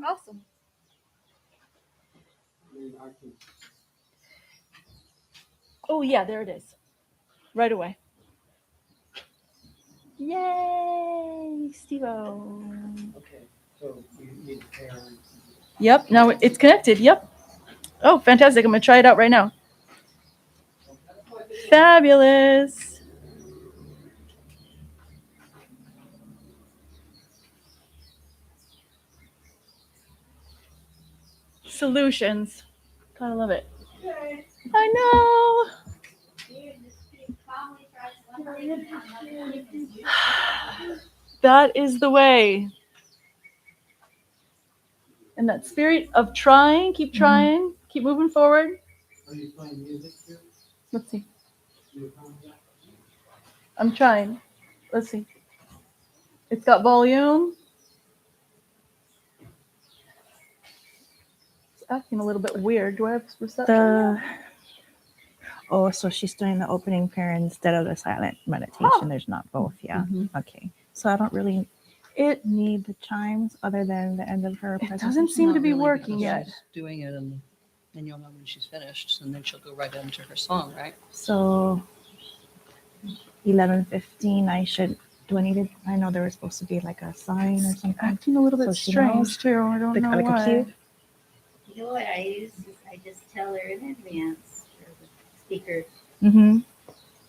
Awesome. Oh, yeah, there it is. Right away. Yay, Steve-O. Okay, so you need parents. Yep, now it's connected. Yep. Oh, fantastic. I'm going to try it out right now. Fabulous. Solutions. Gotta love it. I know. That is the way. And that spirit of trying, keep trying, keep moving forward. Are you playing music too? Let's see. You found that? I'm trying. Let's see. It's got volume. It's acting a little bit weird. Do I have reception? Oh, so she's doing the opening prayer instead of the silent meditation. Oh. There's not both, yeah. Mhm. Okay. So I don't really need the chimes other than the end of her It presentation. doesn't seem to Not be really, working because yet. She's doing it, and then you'll know when she's finished, and then she'll go right into her song, right? So 11:15, do I need it? I know there was supposed to be like a sign or something. Acting a little bit So she strange knows. too. I don't know Like a why. cue? You know what I use is I just tell her in advance, or the speaker, Mm-hmm.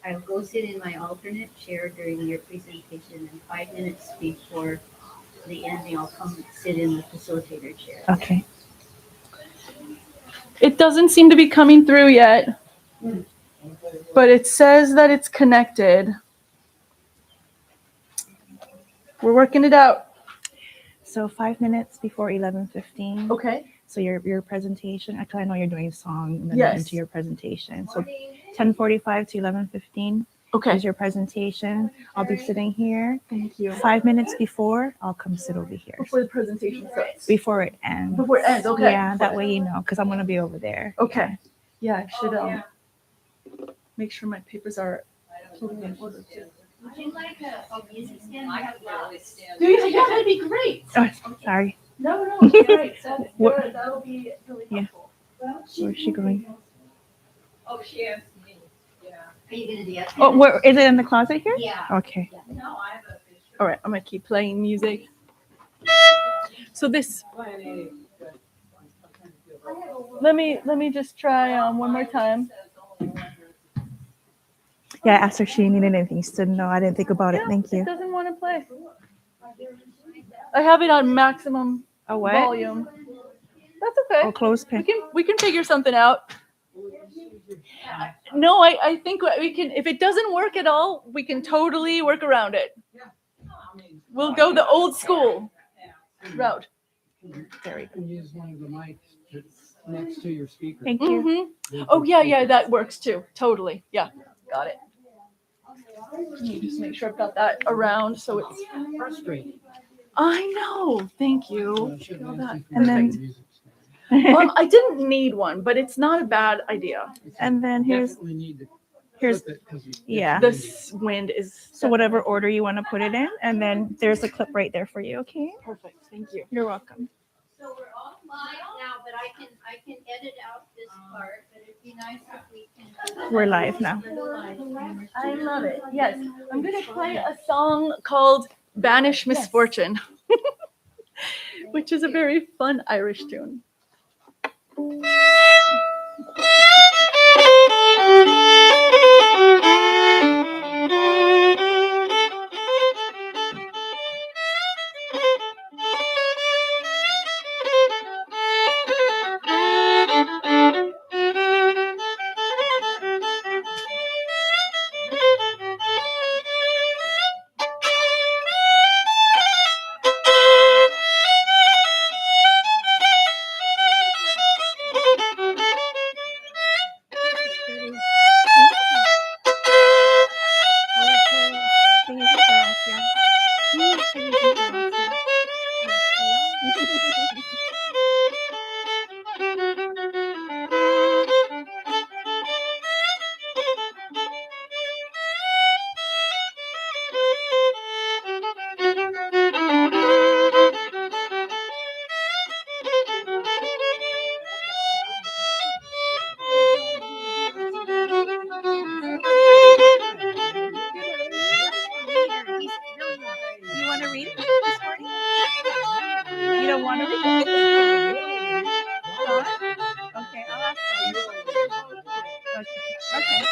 I will go sit in my alternate chair during your presentation, and 5 minutes before the ending, I'll come sit in the facilitator chair. Okay. It doesn't seem to be coming through yet, but it says that it's connected. We're working it out. So 5 minutes before 11:15. Okay. So your presentation, actually I know you're doing song and then Yes. into your presentation. So 10:45 to 11:15 Okay. is your presentation. I'll be sitting here. Thank you. 5 minutes before, I'll come sit over here. Before the presentation starts. Before it ends. Before it ends, okay. Yeah, that way you know, because I'm going to be over there. Okay. Yeah, I should make sure my papers are totally in order too. Would you like a music stand? I have lots. Yeah, that'd be great. Oh, sorry. No, it's great. What- That'll be really Yeah. helpful. Where's she going? Oh, she asked me. Yeah. Are you gonna do that? Oh, where is it in the closet here? Yeah. Okay. No, I have a picture. All right, I'm gonna keep playing music. So this. Let me just try one more time. Yeah, I asked her if she needed anything. She said no, I didn't think about it. Yeah, Thank you. It doesn't want to play. I have it on maximum A what? volume. That's okay. Oh, clothespin. We can figure something out. No, I think we can. If it doesn't work at all, we can totally work around it. We'll go the old school route. There we You go. can use one of the mics next to your speaker. Thank you. Mm-hmm. Oh yeah, that works too. Totally. Yeah, got it. Let me just make sure I've got that around so it's. Frustrating. I know. Thank you. So I should Feel have that. asked you for And a then- music stand. I didn't need one, but it's not a bad idea. And then here's Definitely need to here's flip it 'cause it's yeah. windy. This wind is. so whatever order you want to put it in, and then there's a clip right there for you. Okay. Perfect. Thank you. You're welcome. So we're all live now, but I can edit out this part, but it'd be nice if we can. We're live now. I love it. Yes, I'm gonna play a song called "Banish Misfortune," which is a very fun Irish tune. You want to read it this morning? You don't want to read it? Dawn? Okay, I'll ask Dawn. Okay.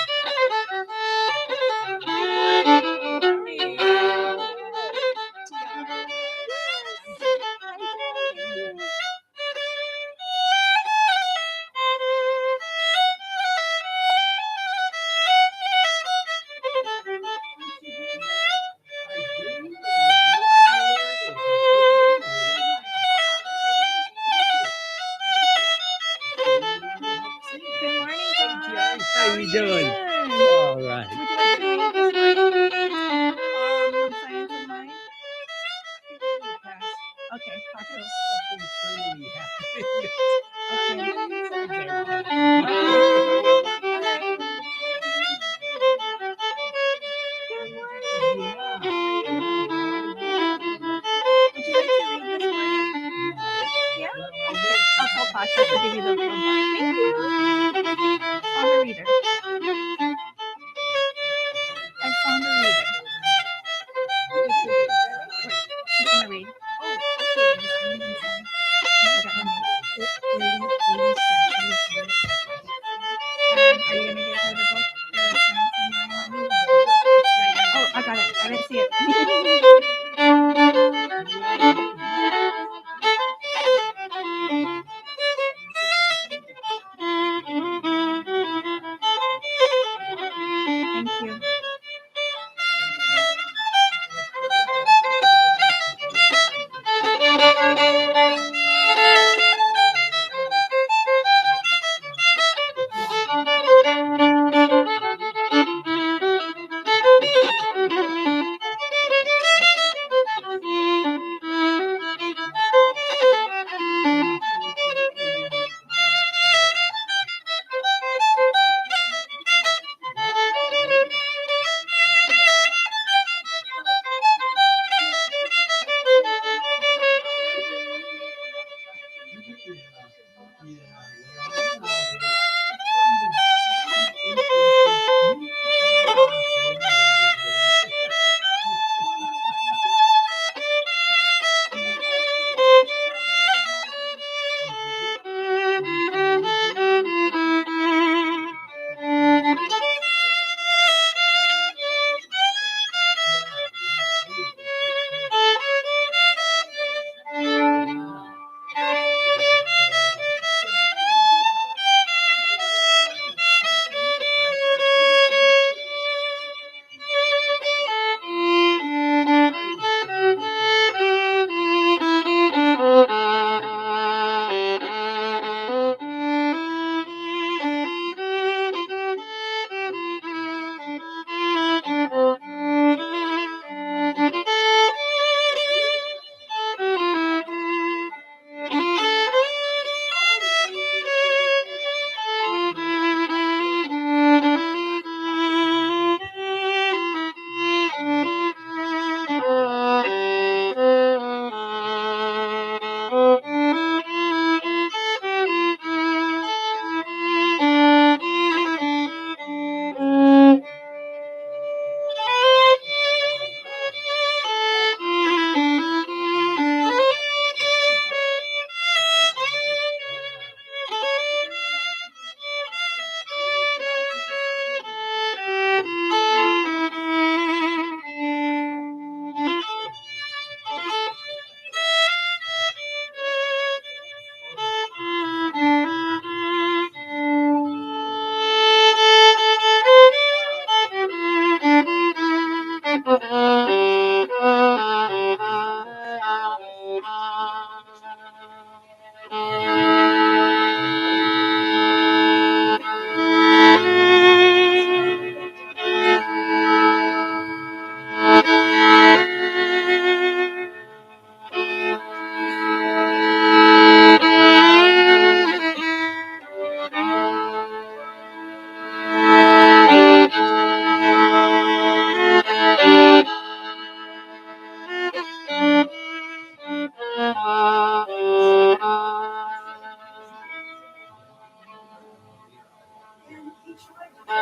Good morning, Dawn. How you doing? Good. All right. Would you like to read this morning? From Science of Mind? Okay, Paco's. Would you like to read this morning? Yeah? Okay. I'll tell Pasha to give you the book. Thank you. Found a reader. I found a reader. She's gonna read. I forgot her name. Are you gonna get her the book? The Science of Mind? Oh, I got it. I didn't see it. You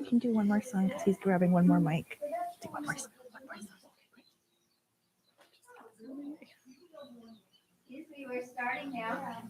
can do one more song because he's grabbing one more mic. Do one more song. Excuse me, we're starting now.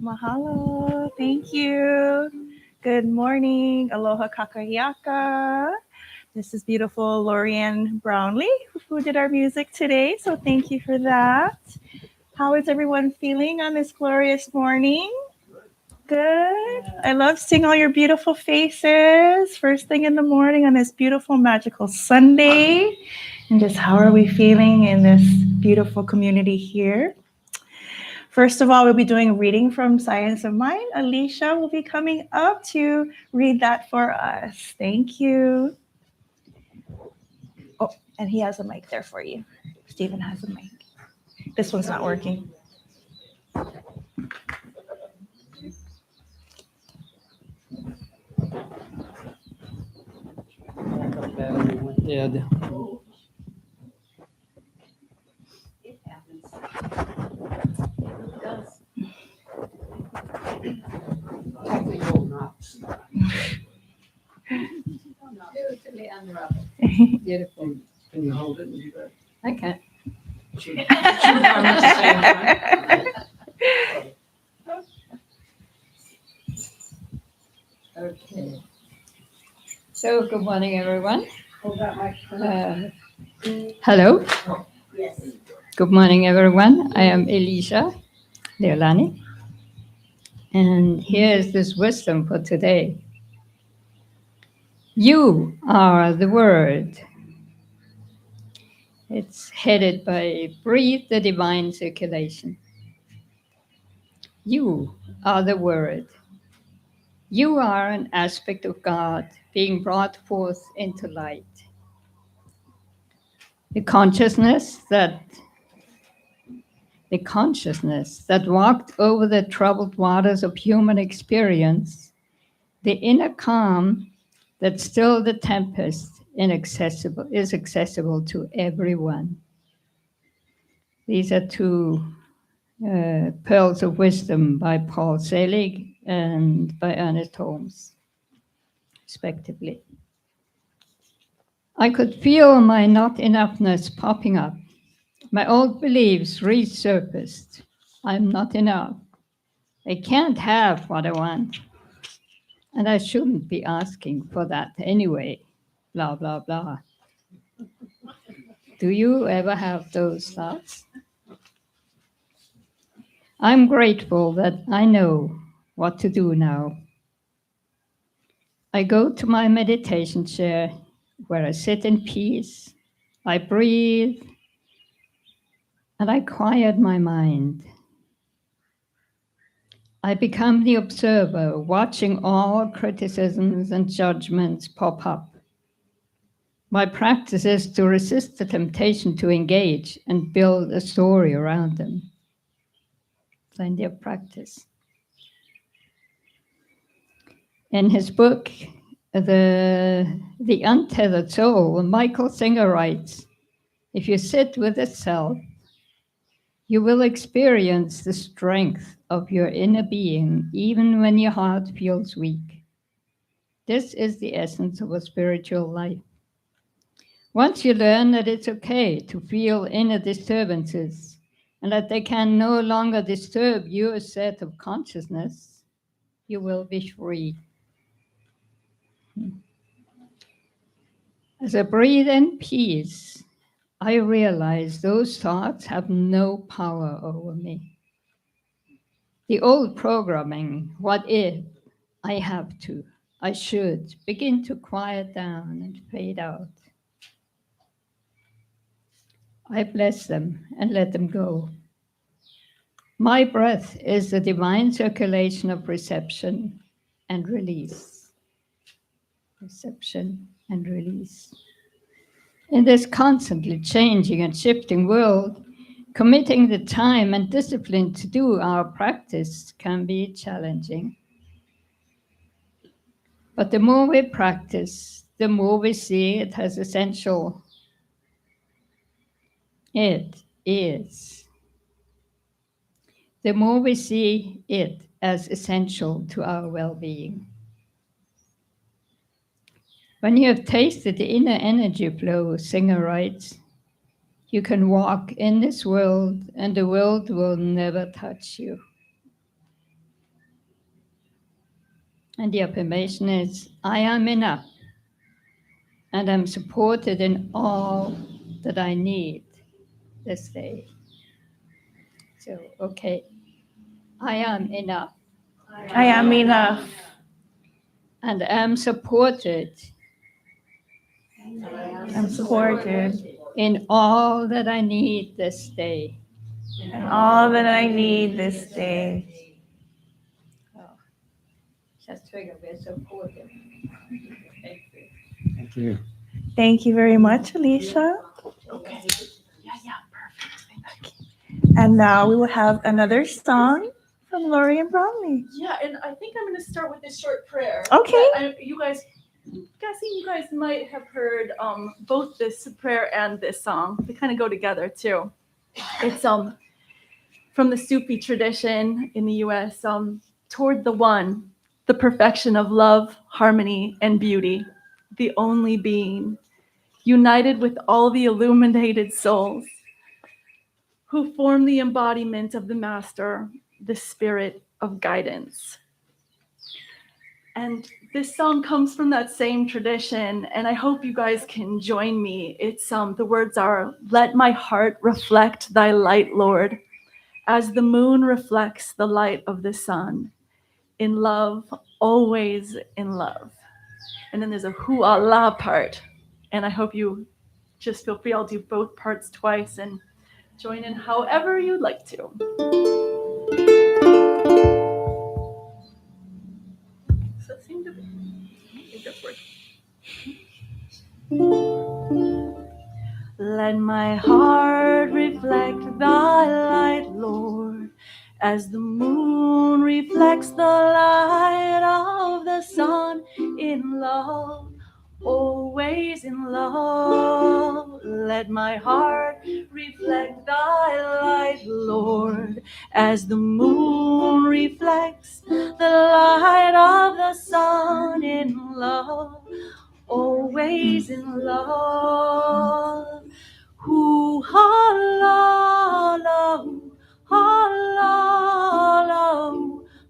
Mahalo. Thank you. Good morning. Aloha kakahiaka. This is beautiful Lorien Brownlea who did our music today. So thank you for that. How is everyone feeling on this glorious morning? Good. I love seeing all your beautiful faces first thing in the morning on this beautiful magical Sunday. And just how are we feeling in this beautiful community here? First of all, we'll be doing a reading from Science of Mind. Alicia will be coming up to read that for us. Thank you. Oh, and he has a mic there for you. Stephen has a mic. This one's not working. Backup battery went dead. It happens. I think will not stop. Usually Beautiful. Can you hold it and do that? I can. Should we run at the same time? Okay. So, good morning, everyone. Hold that microphone. Hello. Yes. Good morning, everyone. I am Elisha Leolani. And here's this wisdom for today. You are the word. It's headed by Breathe the Divine Circulation. You are the word. You are an aspect of God being brought forth into light. The consciousness that walked over the troubled waters of human experience, the inner calm that stilled the tempest is accessible to everyone. These are two pearls of wisdom by Paul Selig and by Ernest Holmes, respectively. I could feel my not enoughness popping up. My old beliefs resurfaced. I'm not enough. I can't have what I want. And I shouldn't be asking for that anyway. Blah, blah, blah. Do you ever have those thoughts? I'm grateful that I know what to do now. I go to my meditation chair where I sit in peace. I breathe and I quiet my mind. I become the observer, watching all criticisms and judgments pop up. My practice is to resist the temptation to engage and build a story around them. Plenty of practice. In his book, The Untethered Soul, Michael Singer writes, if you sit with the self, you will experience the strength of your inner being, even when your heart feels weak. This is the essence of a spiritual life. Once you learn that it's okay to feel inner disturbances and that they can no longer disturb your set of consciousness, you will be free. As I breathe in peace, I realize those thoughts have no power over me. The old programming, what if, I have to, I should, begin to quiet down and fade out. I bless them and let them go. My breath is the divine circulation of reception and release. Reception and release. In this constantly changing and shifting world, committing the time and discipline to do our practice can be challenging. But the more we practice, the more we see it as essential. It is. The more we see it as essential to our well-being. When you have tasted the inner energy flow, Singer writes, you can walk in this world and the world will never touch you. And the affirmation is, I am enough and I'm supported in all that I need this day. So, okay, I am enough I am enough. and am supported I'm supported. in all that I need this day. And all that I need this day. Just figure we're supported. Thank you. Thank you. Thank you very much, Alicia. Okay. Yeah, perfect. Thank you. And now we will have another song from Lorien Brownlea. Yeah, and I think I'm going to start with this short prayer. Okay. You guys might have heard both this prayer and this song. They kind of go together too. It's from the Sufi tradition in the U.S. Toward the one, the perfection of love, harmony, and beauty. the only being, united with all the illuminated souls who form the embodiment of the Master, the Spirit of Guidance. And this song comes from that same tradition, and I hope you guys can join me. The words are, "Let my heart reflect thy light, Lord, as the moon reflects the light of the sun. In love, always in love." And then there's a "Hu Allah" part, and I hope you just feel free. I'll do both parts twice and join in however you'd like to. So it seemed to be. I think that's working. Let my heart reflect thy light, Lord, as the moon reflects the light of the sun. In love, always in love. Let my heart reflect thy light, Lord, as the moon reflects the light of the sun. In love, always in love. Hu halalo, halalo,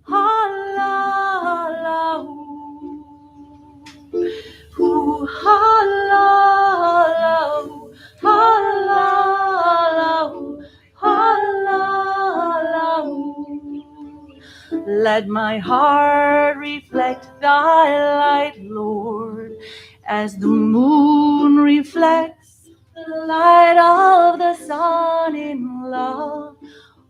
halalo. Hu halalo, halalo, halalo. Let my heart reflect thy light, Lord, as the moon reflects the light of the sun. In love,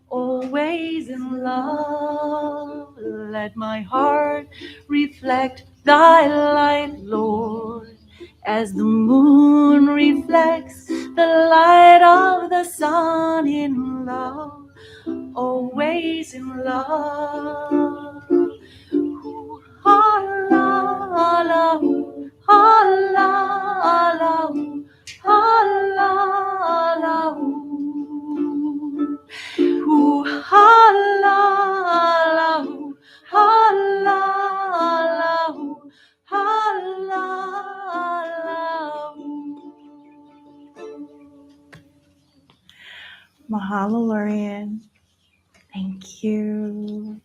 always in love. Let my heart reflect thy light, Lord, as the moon reflects the light of the sun. In love, always in love. Ooh, halala, halala, halala. Ooh, halala, halala, halala. Mahalo, Lorien. Thank you.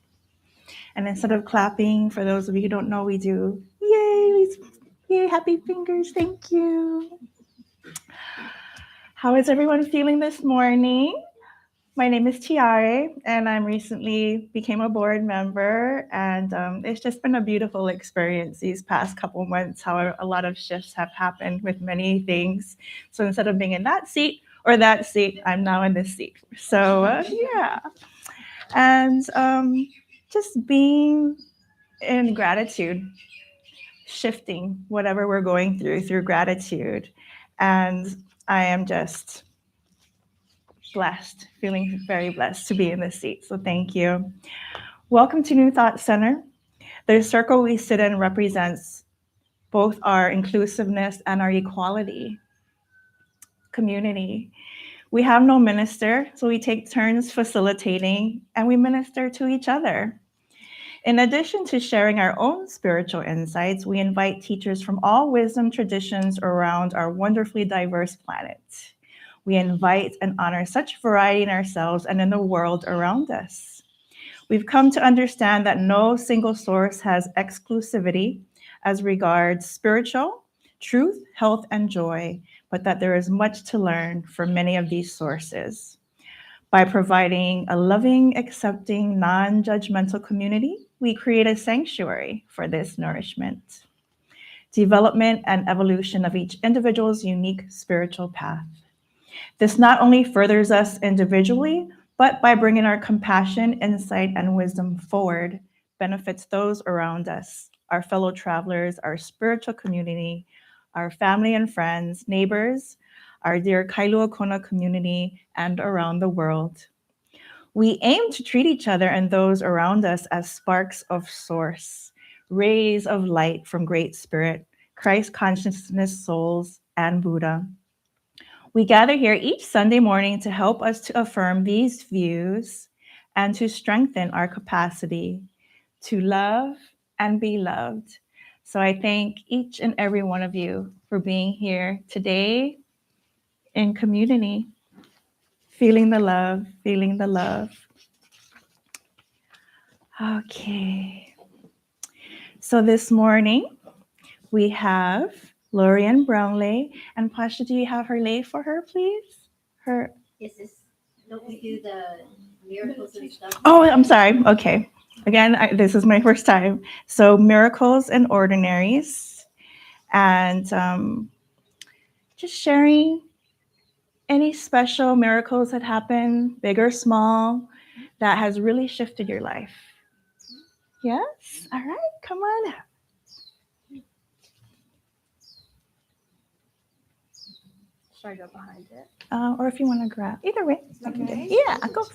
And instead of clapping, for those of you who don't know, we do yay, yay, happy fingers. Thank you. How is everyone feeling this morning? My name is Tiare, and I recently became a board member, and it's just been a beautiful experience these past couple months, how a lot of shifts have happened with many things. So instead of being in that seat or that seat, I'm now in this seat. So yeah. And just being in gratitude, shifting whatever we're going through gratitude. And I am just blessed, feeling very blessed to be in this seat. So thank you. Welcome to New Thought Center. The circle we sit in represents both our inclusiveness and our equality community. We have no minister, so we take turns facilitating and we minister to each other. In addition to sharing our own spiritual insights, we invite teachers from all wisdom traditions around our wonderfully diverse planet. We invite and honor such variety in ourselves and in the world around us. We've come to understand that no single source has exclusivity as regards spiritual, truth, health, and joy, but that there is much to learn from many of these sources. By providing a loving, accepting, non-judgmental community, we create a sanctuary for this nourishment, development, and evolution of each individual's unique spiritual path. This not only furthers us individually, but by bringing our compassion, insight, and wisdom forward, benefits those around us, our fellow travelers, our spiritual community, our family and friends, neighbors, our dear Kailua Kona community, and around the world. We aim to treat each other and those around us as sparks of source, rays of light from Great Spirit, Christ consciousness souls, and Buddha. We gather here each Sunday morning to help us to affirm these views and to strengthen our capacity to love and be loved, So I thank each and every one of you for being here today in community, feeling the love, feeling the love. Okay. So this morning we have Lorien Brownlea. And Pasha, do you have her lay for her, please? Her. Is this, don't we do the miracles and stuff? Oh, I'm sorry. Okay. Again, this is my first time. So miracles and ordinaries. And just sharing any special miracles that happen, big or small, that has really shifted your life. Yes? All right. Come on. Should I go behind it? Or if you want to grab. Either way. Okay. Yeah, go.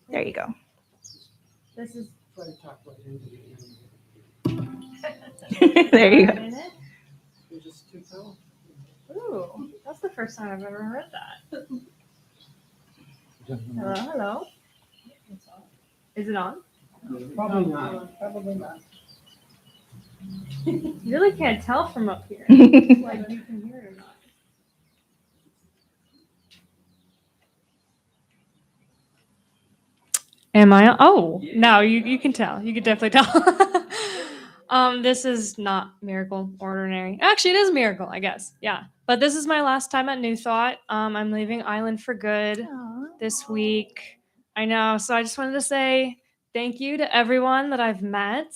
There you go. This is There you go. Ooh, that's the first time I've ever heard that. Hello, hello. Is it on? Probably not. Probably not. You really can't tell from up here. Like you can hear it or not. Am I? Oh, no, you can tell. You can definitely tell. This is not miracle ordinary. Actually, it is a miracle, I guess. Yeah. But this is my last time at New Thought. I'm leaving Island for good this week. I know. So I just wanted to say thank you to everyone that I've met.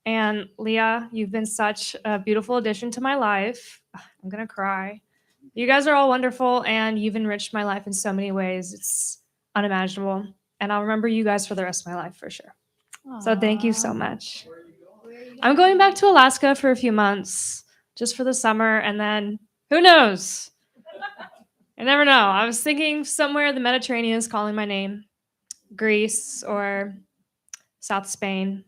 And Leah, you've been such a beautiful addition to my life. I'm going to cry. You guys are all wonderful, and you've enriched my life in so many ways. It's unimaginable. And I'll remember you guys for the rest of my life for sure. So thank you so much. I'm going back to Alaska for a few months just for the summer, and then who knows? I never know. I was thinking somewhere the Mediterranean is calling my name. Greece or South Spain.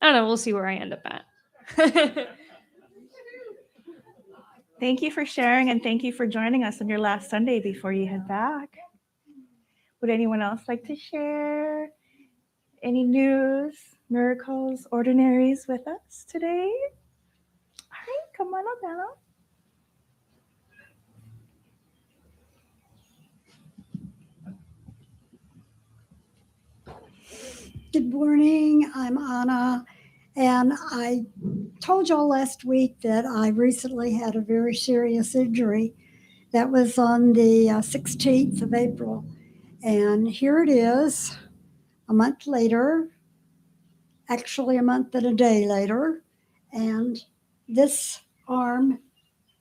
I don't know. We'll see where I end up at. Thank you for sharing, and thank you for joining us on your last Sunday before you head back. Would anyone else like to share any news, miracles, ordinaries with us today? All right, come on up, Anna. Good morning, I'm Anna, and I told y'all last week that I recently had a very serious injury. That was on the 16th of April, and here it is, a month later, actually a month and a day later, and this arm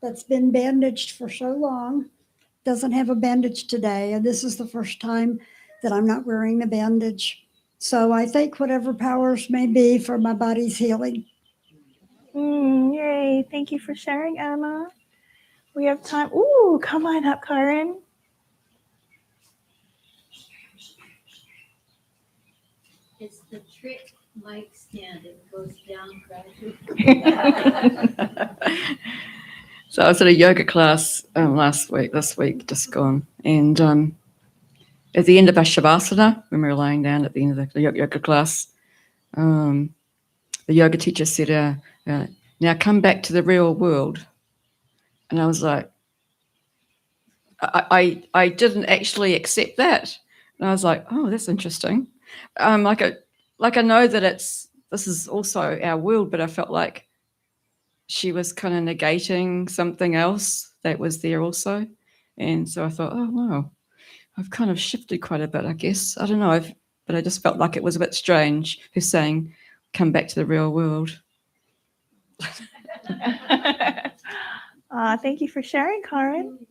that's been bandaged for so long doesn't have a bandage today, and this is the first time that I'm not wearing the bandage. So I thank whatever powers may be for my body's healing. Yay. Thank you for sharing, Anna. We have time. Ooh, come on up, Karen. It's the trick mic stand. It goes down gradually. So I was at a yoga class this week, just gone. And at the end of our Shavasana, when we were lying down at the end of the yoga class, the yoga teacher said, now come back to the real world. And I was like, I didn't actually accept that. And I was like, oh, that's interesting. Like I know that this is also our world, but I felt like she was kind of negating something else that was there also. And so I thought, oh, wow, I've kind of shifted quite a bit, I guess. I don't know, but I just felt like it was a bit strange, her saying, come back to the real world. Thank you for sharing, Karen.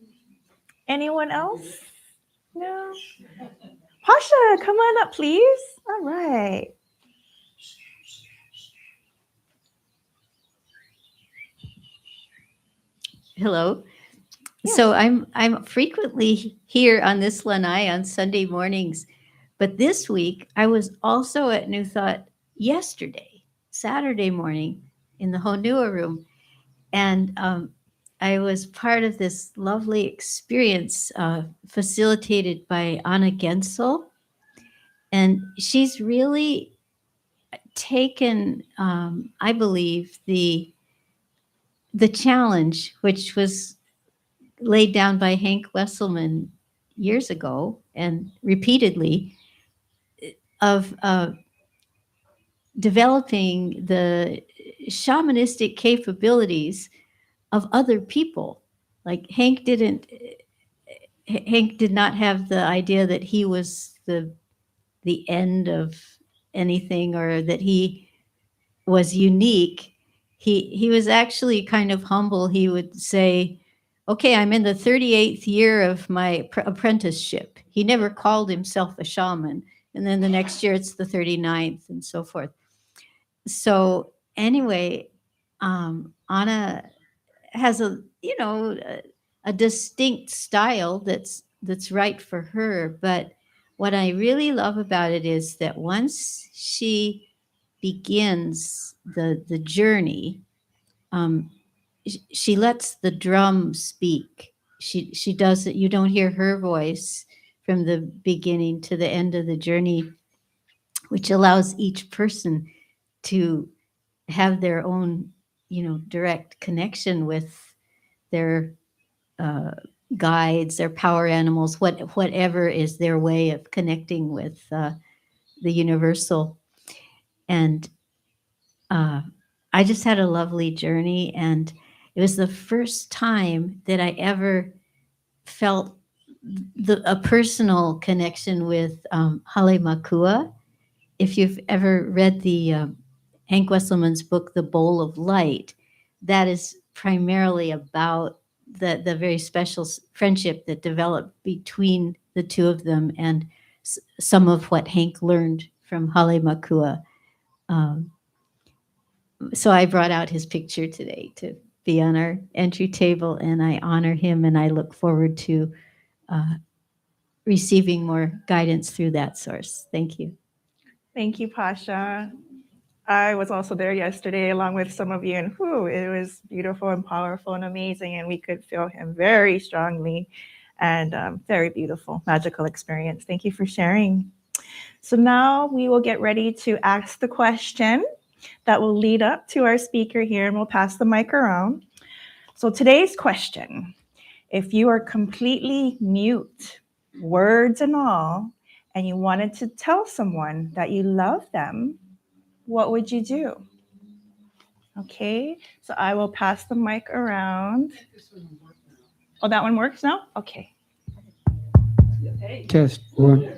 Anyone else? No? Pasha, come on up, please. All right. Hello. So I'm frequently here on this lanai on Sunday mornings, but this week I was also at New Thought yesterday, Saturday morning, in the Honua room, and I was part of this lovely experience facilitated by Anna Gensel, and she's really taken, I believe, the challenge, which was laid down by Hank Wesselman years ago and repeatedly, of developing the shamanistic capabilities of other people. Like Hank did not have the idea that he was the end of anything, or that he was unique. He was actually kind of humble. He would say, okay, I'm in the 38th year of my apprenticeship. He never called himself a shaman. And then the next year it's the 39th, and so forth. So anyway, Anna has a distinct style that's right for her. But what I really love about it is that once she begins the journey, she lets the drum speak. She does it. You don't hear her voice from the beginning to the end of the journey, which allows each person to have their own, direct connection with their guides, their power animals, whatever is their way of connecting with the universal. And I just had a lovely journey, and it was the first time that I ever felt a personal connection with Hale Makua. If you've ever read the Hank Wesselman's book, The Bowl of Light, that is primarily about the very special friendship that developed between the two of them, and some of what Hank learned from Hale Makua. So I brought out his picture today to be on our entry table, and I honor him, and I look forward to receiving more guidance through that source. Thank you. Thank you, Pasha. I was also there yesterday along with some of you, and it was beautiful and powerful and amazing, and we could feel him very strongly, and very beautiful, magical experience. Thank you for sharing. So now we will get ready to ask the question that will lead up to our speaker here, and we'll pass the mic around. So today's question: if you are completely mute, words and all, and you wanted to tell someone that you love them, what would you do? Okay, so I will pass the mic around. Oh, that one works now? Okay. Test one.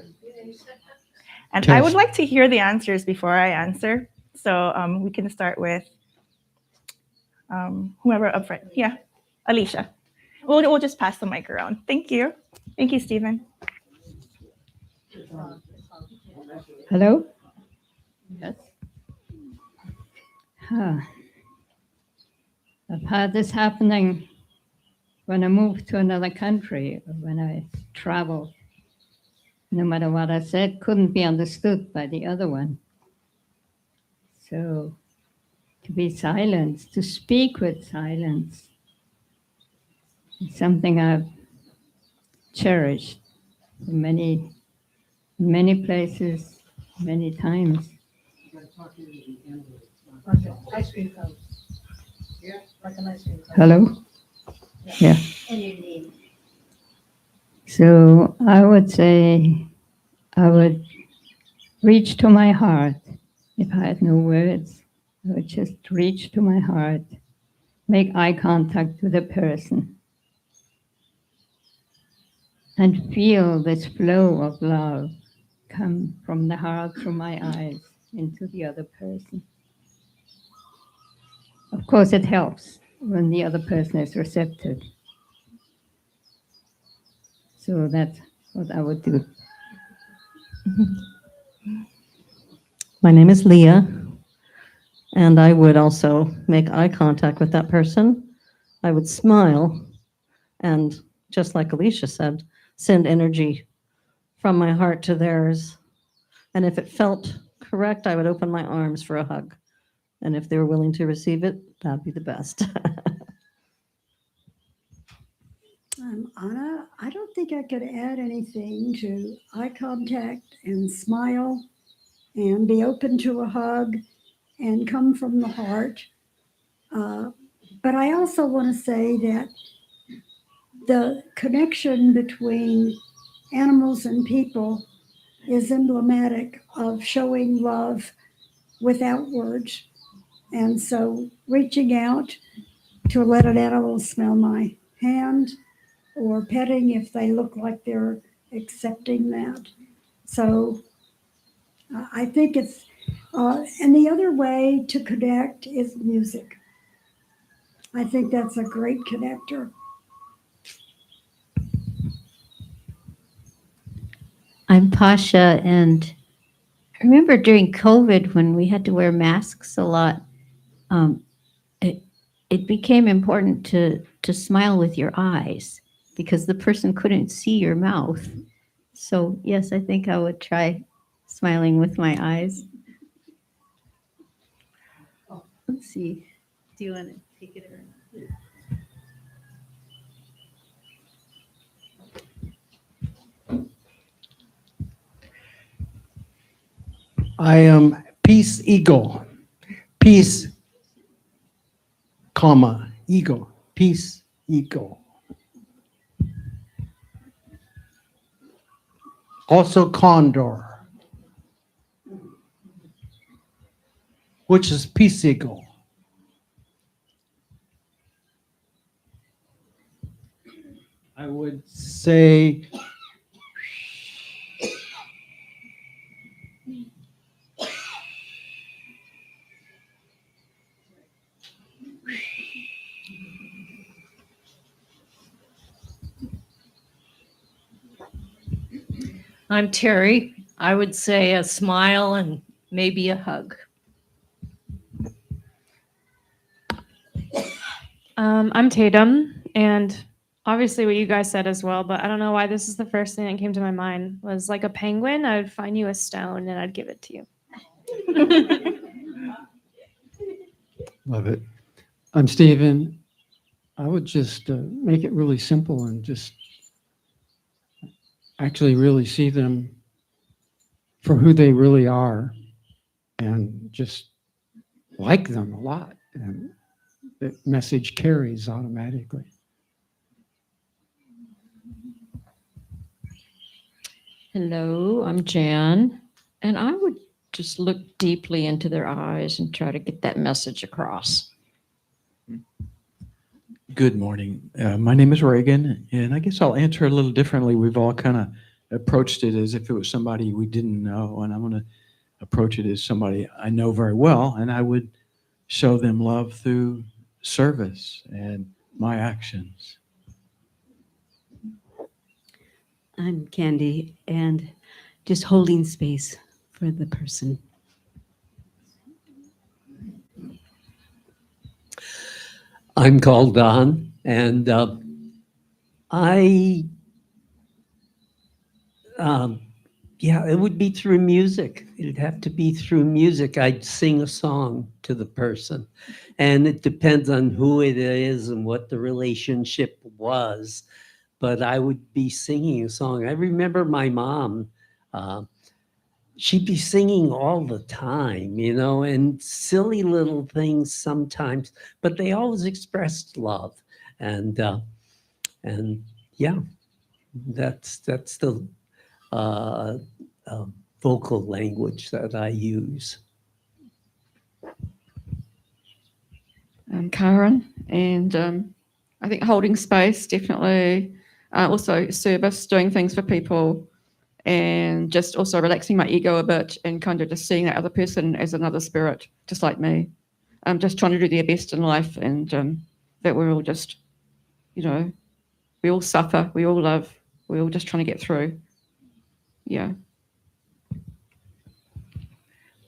And Test. I would like to hear the answers before I answer. So we can start with whoever up front. Yeah, Alicia. We'll just pass the mic around. Thank you. Thank you, Stephen. Hello? Yes. I've had this happening when I moved to another country, when I traveled. No matter what I said, couldn't be understood by the other one. So to be silenced, to speak with silence, is something I've cherished in many places, many times. Hello? Yeah. So I would say I would reach to my heart. If I had no words, I would just reach to my heart, make eye contact with a person, and feel this flow of love come from the heart through my eyes into the other person. Of course, it helps when the other person is receptive. So that's what I would do. My name is Leah, and I would also make eye contact with that person. I would smile, and just like Alicia said, send energy from my heart to theirs. And if it felt correct, I would open my arms for a hug. And if they were willing to receive it, that'd be the best. Anna, I don't think I could add anything to eye contact and smile. and be open to a hug and come from the heart. But I also want to say that the connection between animals and people is emblematic of showing love without words. And so reaching out to let an animal smell my hand or petting if they look like they're accepting that. So I think it's, and the other way to connect is music. I think that's a great connector. I'm Pasha, and I remember during COVID when we had to wear masks a lot, it became important to smile with your eyes because the person couldn't see your mouth. So yes, I think I would try smiling with my eyes. Let's see. Do you want to take it around? I am Peace Eagle. Peace, comma, eagle. Peace Eagle. Also condor, which is Peace Eagle. I would say I'm Terry. I would say a smile and maybe a hug. I'm Tatum, and obviously what you guys said as well, but I don't know why this is the first thing that came to my mind was like a penguin. I would find you a stone and I'd give it to you. Love it. I'm Steven. I would just make it really simple and just actually really see them for who they really are and just like them a lot. And the message carries automatically. Hello, I'm Jan, and I would just look deeply into their eyes and try to get that message across. Good morning. My name is Reagan, and I guess I'll answer a little differently. We've all kind of approached it as if it was somebody we didn't know, and I'm going to approach it as somebody I know very well, and I would show them love through service and my actions. I'm Candy, and just holding space for the person. I'm called Don, and it would be through music. It'd have to be through music. I'd sing a song to the person, and it depends on who it is and what the relationship was. But I would be singing a song. I remember my mom, she'd be singing all the time, and silly little things sometimes, but they always expressed love. And yeah, that's the vocal language that I use. I'm Karen, and I think holding space, definitely. Also service, doing things for people, and just also relaxing my ego a bit and kind of just seeing that other person as another spirit, just like me. I'm just trying to do their best in life, and that we're all just, we all suffer, we all love, we're all just trying to get through. Yeah.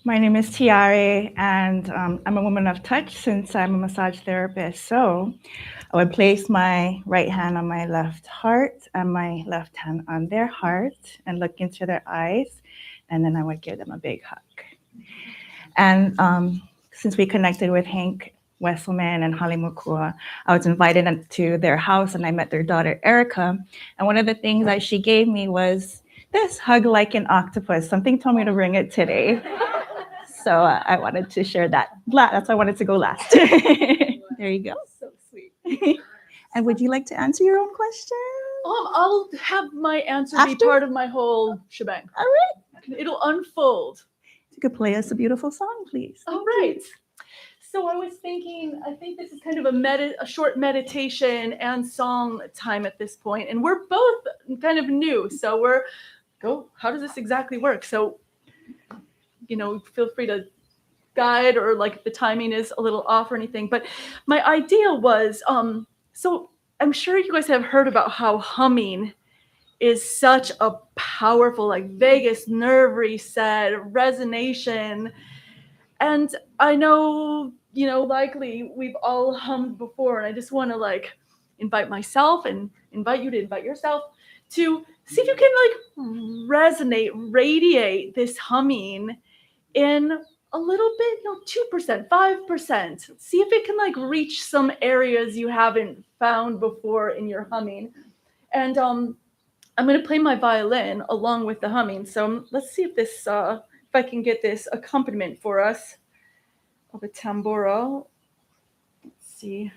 My name is Tiare, and I'm a woman of touch since I'm a massage therapist. So I would place my right hand on my left heart and my left hand on their heart and look into their eyes, and then I would give them a big hug. And since we connected with Hank Wesselman and Holly Mukua, I was invited to their house and I met their daughter, Erica. And one of the things that she gave me was this, Hug Like an Octopus. Something told me to bring it today. So I wanted to share that. That's why I wanted to go last. There you go. So sweet. And would you like to answer your own question? I'll have my answer be After? part of my whole shebang. All right. It'll unfold. You could play us a beautiful song, please. All right. So I was thinking, I think this is kind of a short meditation and song time at this point, and we're both kind of new. So how does this exactly work? So, feel free to guide, or like if the timing is a little off or anything. But my idea was, so I'm sure you guys have heard about how humming is such a powerful, like vagus nerve reset, resonation. And I know, likely we've all hummed before, and I just want to invite myself and invite you to invite yourself to see if you can resonate, radiate this humming in a little bit, 2%, 5%. See if it can reach some areas you haven't found before in your humming. And I'm going to play my violin along with the humming. So let's see if I can get this accompaniment for us of a tamburo. Let's see.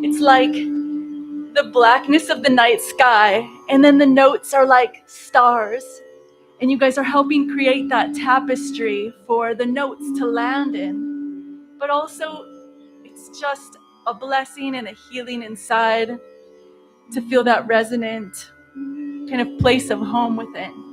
It's like the blackness of the night sky, and then the notes are like stars, and you guys are helping create that tapestry for the notes to land in. But also, it's just a blessing and a healing inside to feel that resonant kind of place of home within.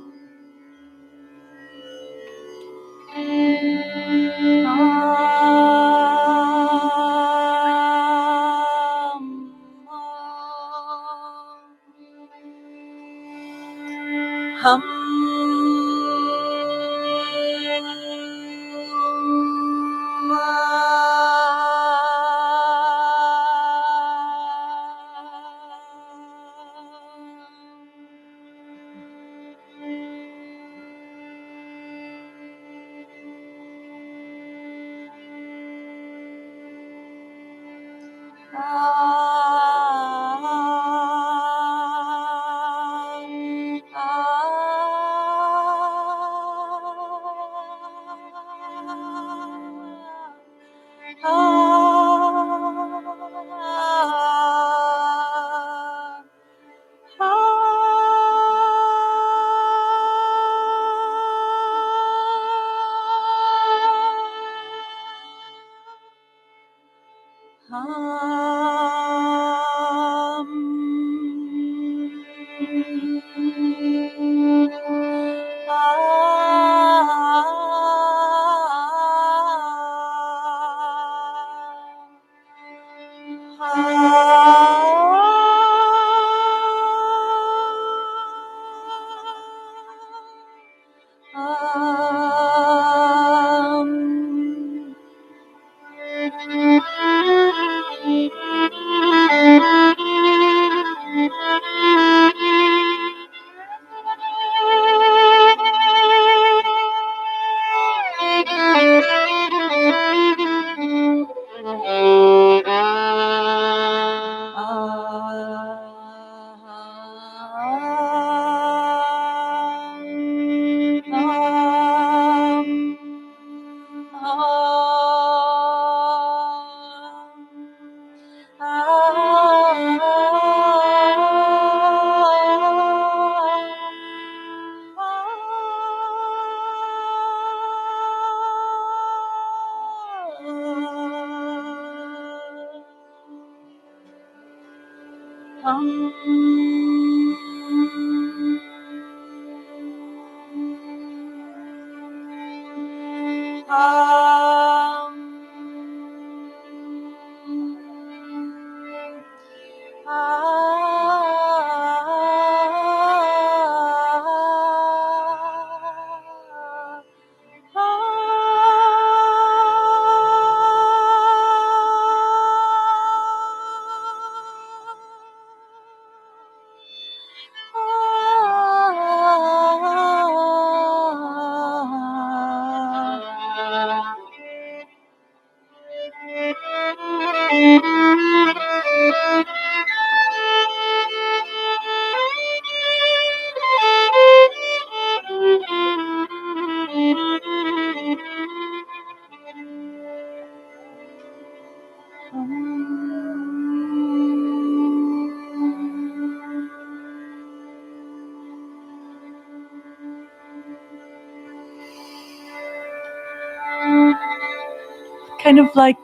kind of like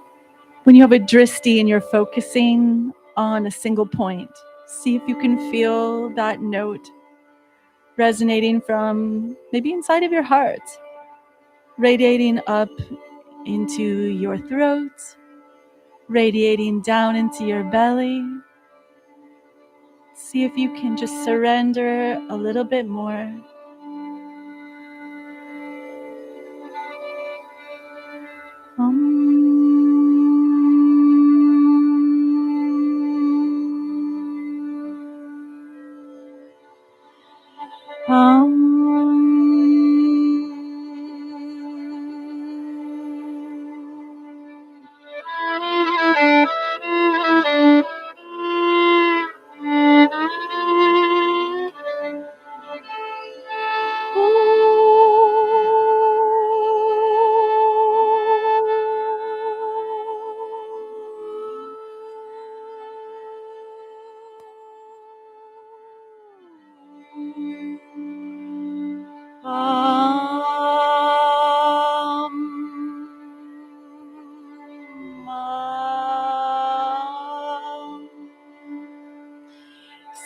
when you have a drishti and you're focusing on a single point. See if you can feel that note resonating from maybe inside of your heart, radiating up into your throat, radiating down into your belly. See if you can just surrender a little bit more.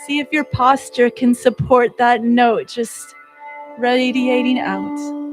See if your posture can support that note, just radiating out.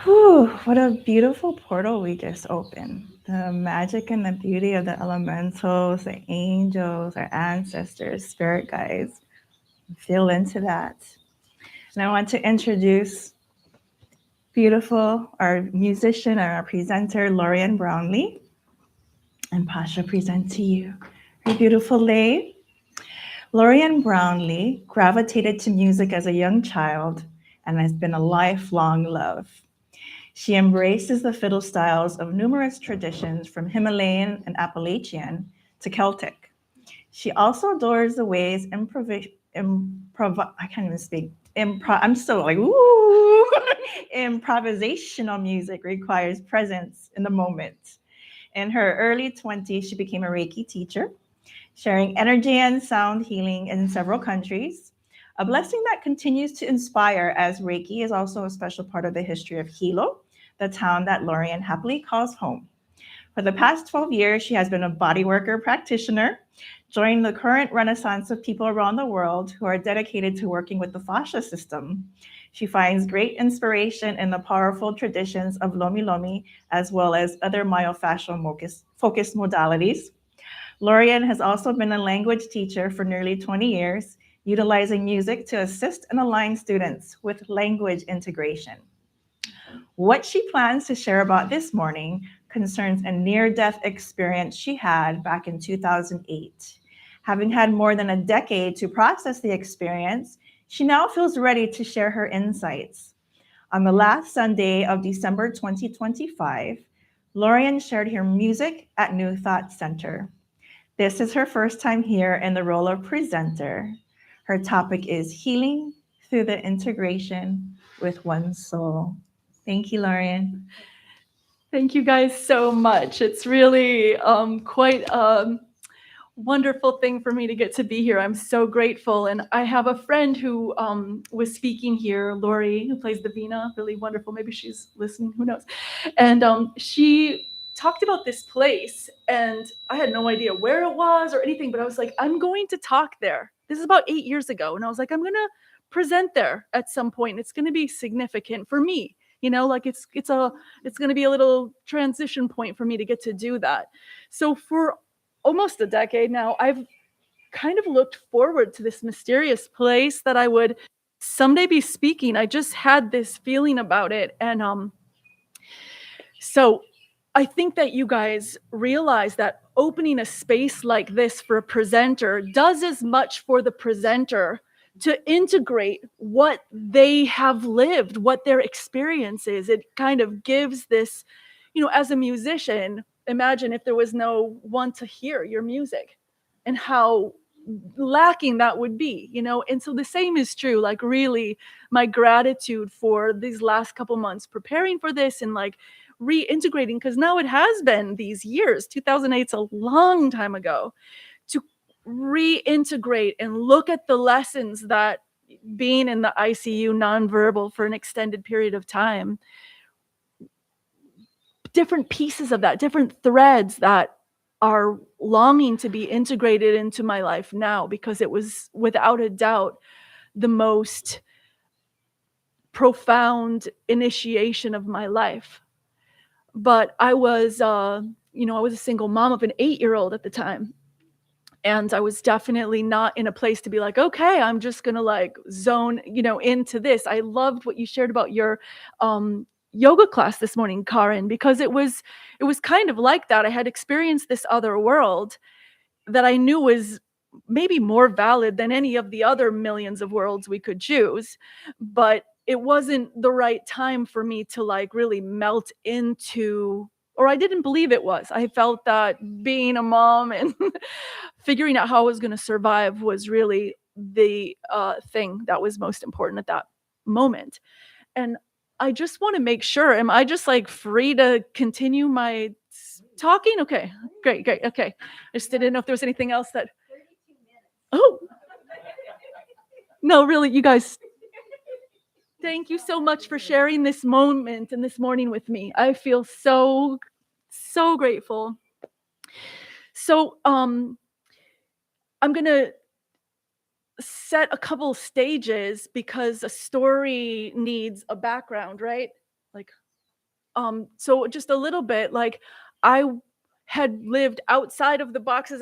Whew, what a beautiful portal we just opened. The magic and the beauty of the elementals, the angels, our ancestors, spirit guides. Feel into that. And I want to introduce our musician and our presenter, Lorien Brownlea. And Pasha, present to you her beautiful lay. Lorien Brownlea gravitated to music as a young child and has been a lifelong love. She embraces the fiddle styles of numerous traditions from Himalayan and Appalachian to Celtic. She also adores the ways I'm so like, ooh, improvisational music requires presence in the moment. In her early 20s, she became a Reiki teacher, sharing energy and sound healing in several countries, a blessing that continues to inspire as Reiki is also a special part of the history of Hilo, the town that Lorien happily calls home. For the past 12 years, she has been a bodyworker practitioner, joining the current renaissance of people around the world who are dedicated to working with the fascia system. She finds great inspiration in the powerful traditions of Lomi Lomi, as well as other myofascial focused modalities. Lorien has also been a language teacher for nearly 20 years, utilizing music to assist and align students with language integration. What she plans to share about this morning concerns a near-death experience she had back in 2008. Having had more than a decade to process the experience, she now feels ready to share her insights. On the last Sunday of December 2025, Lorien shared her music at New Thought Center. This is her first time here in the role of presenter. Her topic is healing through the integration with one's soul. Thank you, Lorien. Thank you guys so much. It's really quite a wonderful thing for me to get to be here. I'm so grateful. And I have a friend who was speaking here, Lori, who plays the Vina, really wonderful. Maybe she's listening, who knows. And she talked about this place, and I had no idea where it was or anything, but I was like, I'm going to talk there. This is about 8 years ago. And I was like, I'm going to present there at some point. It's going to be significant for me. You know, like it's going to be a little transition point for me to get to do that. So for almost a decade now, I've kind of looked forward to this mysterious place that I would someday be speaking. I just had this feeling about it. And so I think that you guys realize that opening a space like this for a presenter does as much for the presenter to integrate what they have lived, what their experience is. It kind of gives this, you know, as a musician, imagine if there was no one to hear your music and how lacking that would be, you know? And so the same is true, like really my gratitude for these last couple months preparing for this and like reintegrating, because now it has been these years. 2008's a long time ago, to reintegrate and look at the lessons that being in the ICU nonverbal for an extended period of time, different pieces of that, different threads that are longing to be integrated into my life now, because it was without a doubt the most profound initiation of my life. But I was, I was a single mom of an 8-year-old at the time. And I was definitely not in a place to be like, okay, I'm just going to like zone, into this. I loved what you shared about your yoga class this morning, Karin, because it was kind of like that. I had experienced this other world that I knew was maybe more valid than any of the other millions of worlds we could choose. But it wasn't the right time for me to like really melt into, or I didn't believe it was. I felt that being a mom and figuring out how I was going to survive was really the thing that was most important at that moment. And I just want to make sure, am I just like free to continue my talking? Okay, great. Okay. I just didn't know if there was anything else that, oh, no, really, you guys, thank you so much for sharing this moment and this morning with me. I feel so grateful. So, I'm going to set a couple stages because a story needs a background, right? Like, so just a little bit, like I had lived outside of the boxes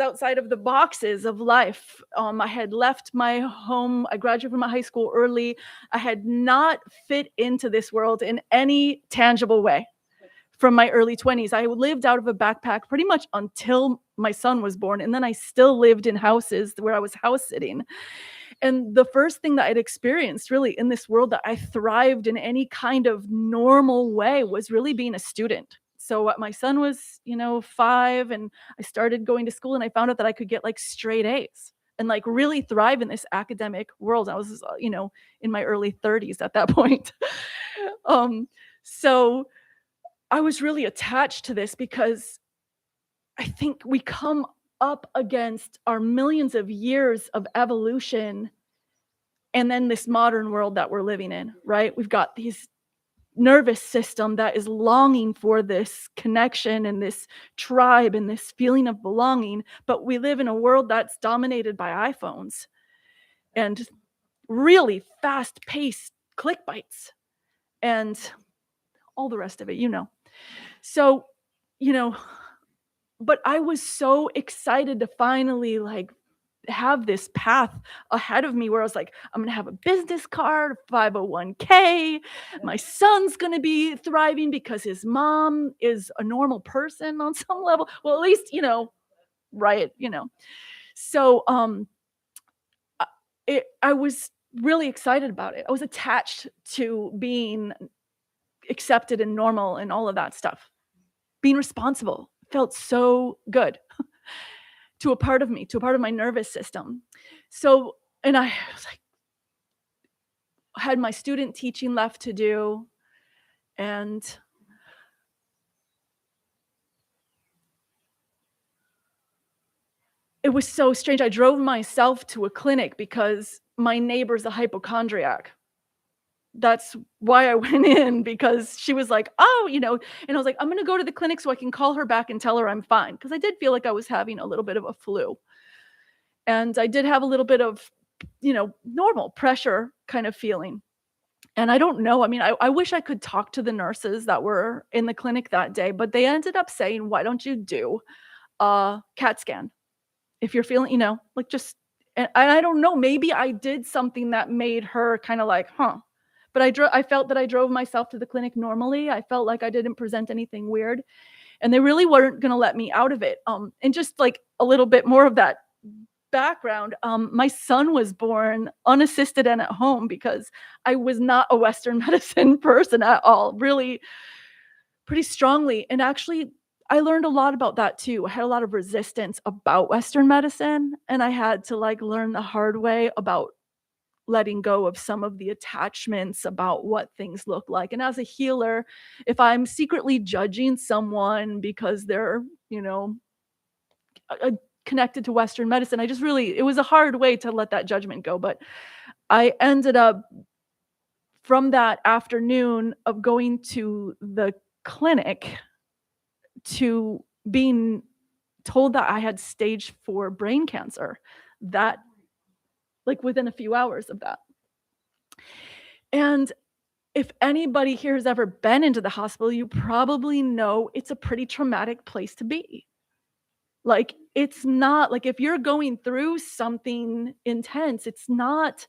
of life. I had left my home. I graduated from my high school early. I had not fit into this world in any tangible way. From my early 20s, I lived out of a backpack pretty much until my son was born. And then I still lived in houses where I was house sitting. And the first thing that I'd experienced really in this world that I thrived in any kind of normal way was really being a student. So my son was, 5, and I started going to school, and I found out that I could get like straight A's and like really thrive in this academic world. I was, in my early 30s at that point. So I was really attached to this because I think we come up against our millions of years of evolution and then this modern world that we're living in, right? We've got these nervous system that is longing for this connection and this tribe and this feeling of belonging, but we live in a world that's dominated by iPhones and really fast-paced click bites and all the rest of it, So, but I was so excited to finally like have this path ahead of me where I was like, I'm going to have a business card, 501k. My son's going to be thriving because his mom is a normal person on some level. Well, at least, right, So I was really excited about it. I was attached to being accepted and normal and all of that stuff. Being responsible felt so good to a part of me, to a part of my nervous system. So, and I was like, had my student teaching left to do, and it was so strange. I drove myself to a clinic because my neighbor's a hypochondriac. That's why I went in, because she was like, oh, and I was like, I'm going to go to the clinic so I can call her back and tell her I'm fine. Because I did feel like I was having a little bit of a flu. And I did have a little bit of, normal pressure kind of feeling. And I don't know. I mean, I wish I could talk to the nurses that were in the clinic that day, but they ended up saying, why don't you do a CAT scan? If you're feeling, like just, and I don't know, maybe I did something that made her kind of like, huh. But I felt that I drove myself to the clinic normally. I felt like I didn't present anything weird, and they really weren't going to let me out of it. And just like a little bit more of that background, my son was born unassisted and at home because I was not a Western medicine person at all, really pretty strongly. And actually, I learned a lot about that too. I had a lot of resistance about Western medicine, and I had to learn the hard way about letting go of some of the attachments about what things look like. And as a healer, if I'm secretly judging someone because they're, connected to Western medicine, it was a hard way to let that judgment go. But I ended up, from that afternoon of going to the clinic to being told that I had stage 4 brain cancer, that within a few hours of that. And if anybody here has ever been into the hospital, you probably know it's a pretty traumatic place to be. It's not if you're going through something intense, it's not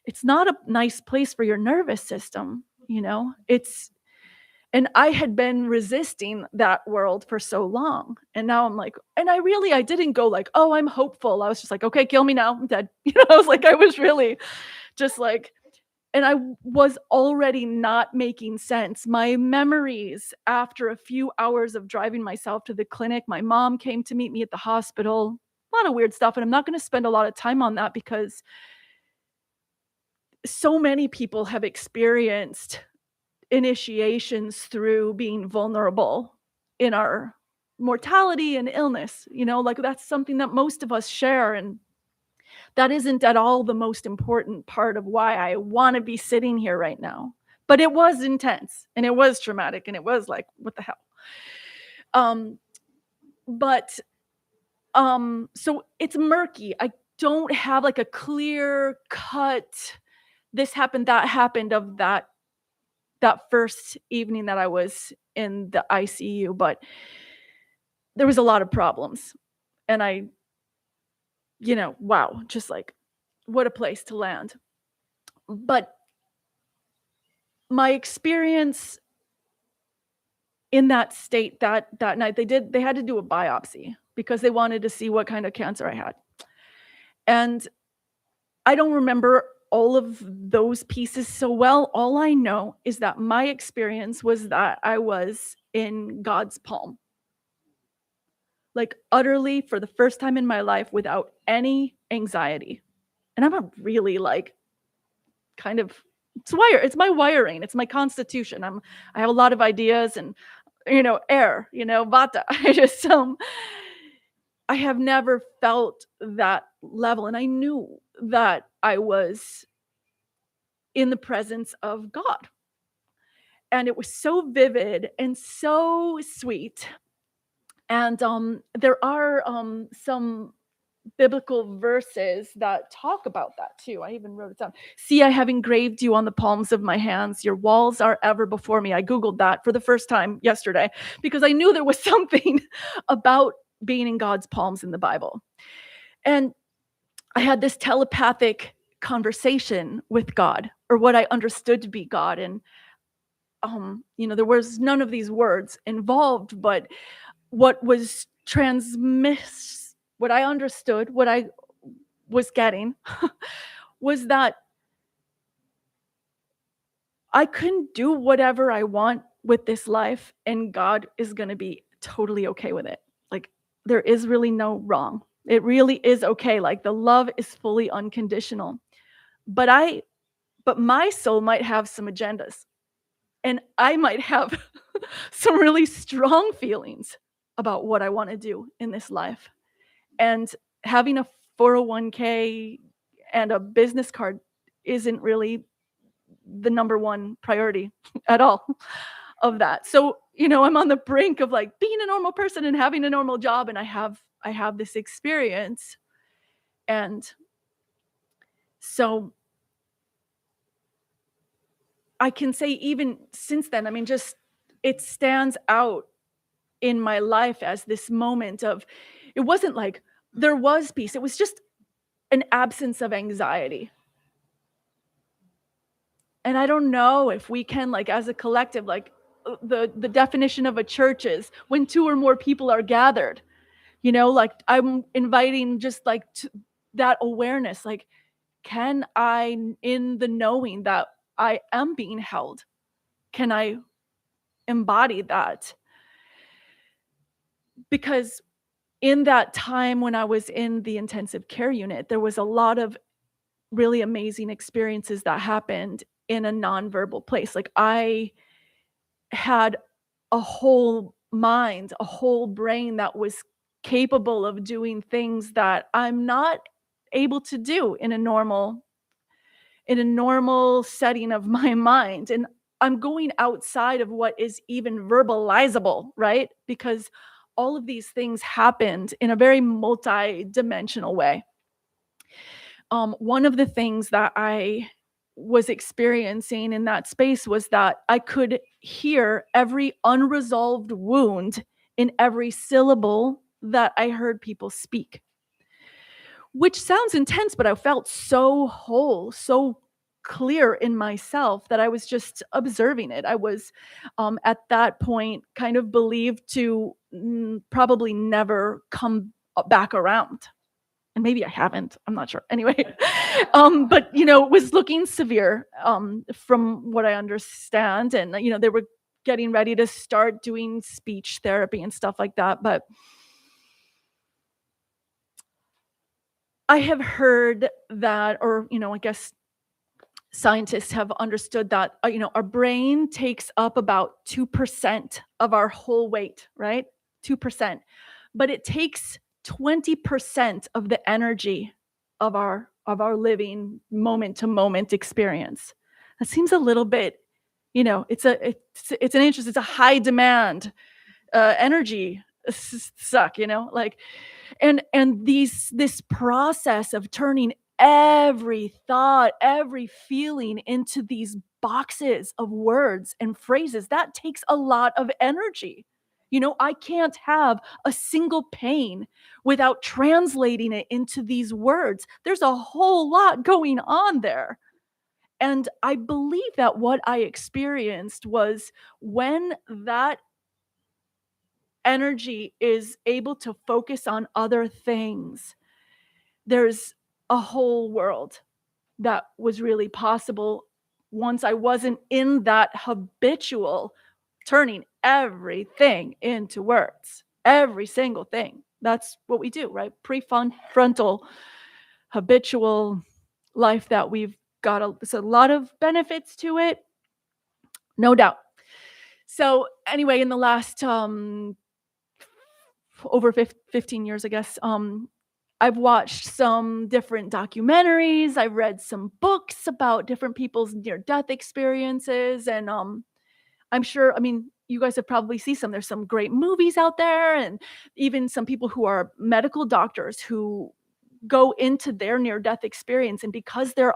a nice place for your nervous system, and I had been resisting that world for so long. And now I'm like, and I didn't go oh, I'm hopeful. I was just like, okay, kill me now. I'm dead. I was really just and I was already not making sense. My memories after a few hours of driving myself to the clinic, my mom came to meet me at the hospital, a lot of weird stuff. And I'm not going to spend a lot of time on that because so many people have experienced initiations through being vulnerable in our mortality and illness. That's something that most of us share. And that isn't at all the most important part of why I want to be sitting here right now. But it was intense and it was traumatic and it was what the hell? So it's murky. I don't have a clear cut, this happened, that happened of that first evening that I was in the ICU, but there was a lot of problems. And I, wow, just what a place to land. But my experience in that state that night, they had to do a biopsy because they wanted to see what kind of cancer I had. And I don't remember all of those pieces so well. All I know is that my experience was that I was in God's palm. Utterly, for the first time in my life, without any anxiety. And I'm a really it's my wiring, it's my constitution. I have a lot of ideas and air, vata. I have never felt that level, and I knew that I was in the presence of God. And it was so vivid and so sweet. And there are some biblical verses that talk about that too. I even wrote it down. See, I have engraved you on the palms of my hands. Your walls are ever before me. I Googled that for the first time yesterday because I knew there was something about being in God's palms in the Bible. And I had this telepathic conversation with God, or what I understood to be God. And there was none of these words involved, but what was what I understood, what I was getting was that I can do whatever I want with this life, and God is going to be totally okay with it. Like, there is really no wrong. It really is okay. Like, the love is fully unconditional. But my soul might have some agendas, and I might have some really strong feelings about what I want to do in this life. And having a 401k and a business card isn't really the number one priority at all of that. So, I'm on the brink of like being a normal person and having a normal job, and I have this experience. And so I can say even since then, I mean, just it stands out in my life as this moment of, it wasn't like there was peace. It was just an absence of anxiety. And I don't know if we can, like, as a collective, like, the definition of a church is when 2 or more people are gathered. Like, I'm inviting just like that awareness. Like, can I, in the knowing that I am being held, can I embody that? Because in that time when I was in the intensive care unit, there was a lot of really amazing experiences that happened in a nonverbal place. Like, I had a whole mind, a whole brain that was capable of doing things that I'm not able to do in a normal setting of my mind. And I'm going outside of what is even verbalizable, right? Because all of these things happened in a very multi-dimensional way. One of the things that I was experiencing in that space was that I could hear every unresolved wound in every syllable that I heard people speak. Which sounds intense, but I felt so whole, so clear in myself that I was just observing it. I was, at that point, kind of believed to probably never come back around. And maybe I haven't. I'm not sure. Anyway, but it was looking severe, from what I understand, and they were getting ready to start doing speech therapy and stuff like that. But I have heard that, or I guess scientists have understood that, our brain takes up about 2% of our whole weight, right? 2%, but it takes 20% of the energy of our living moment to moment experience. That seems a little bit, it's an interest. It's a high demand energy suck, like, and this process of turning every thought, every feeling into these boxes of words and phrases, that takes a lot of energy. I can't have a single pain without translating it into these words. There's a whole lot going on there. And I believe that what I experienced was when that energy is able to focus on other things, there's a whole world that was really possible once I wasn't in that habitual turning everything into words, every single thing. That's what we do, right? Prefrontal habitual life that we've got. There's a lot of benefits to it, no doubt. So anyway, in the last over 15 years, I guess, I've watched some different documentaries. I've read some books about different people's near-death experiences. And I'm sure, I mean, you guys have probably seen some. There's some great movies out there, and even some people who are medical doctors who go into their near-death experience. And because they're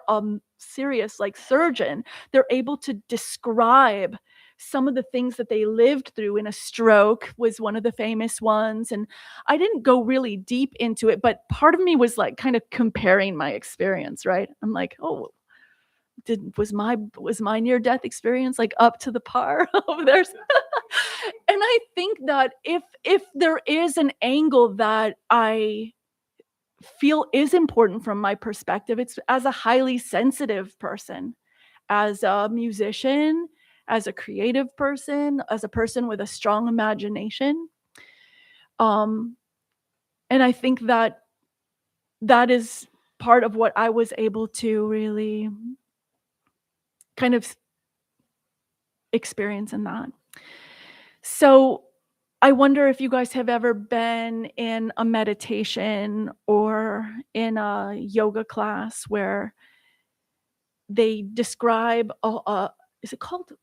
serious, like, surgeon, they're able to describe some of the things that they lived through. In a stroke was one of the famous ones. And I didn't go really deep into it, but part of me was like kind of comparing my experience, right? I'm like, oh, was my near death experience like up to the par of theirs? And I think that if there is an angle that I feel is important from my perspective, it's as a highly sensitive person, as a musician, as a creative person, as a person with a strong imagination. And I think that that is part of what I was able to really kind of experience in that. So I wonder if you guys have ever been in a meditation or in a yoga class where they describe is it called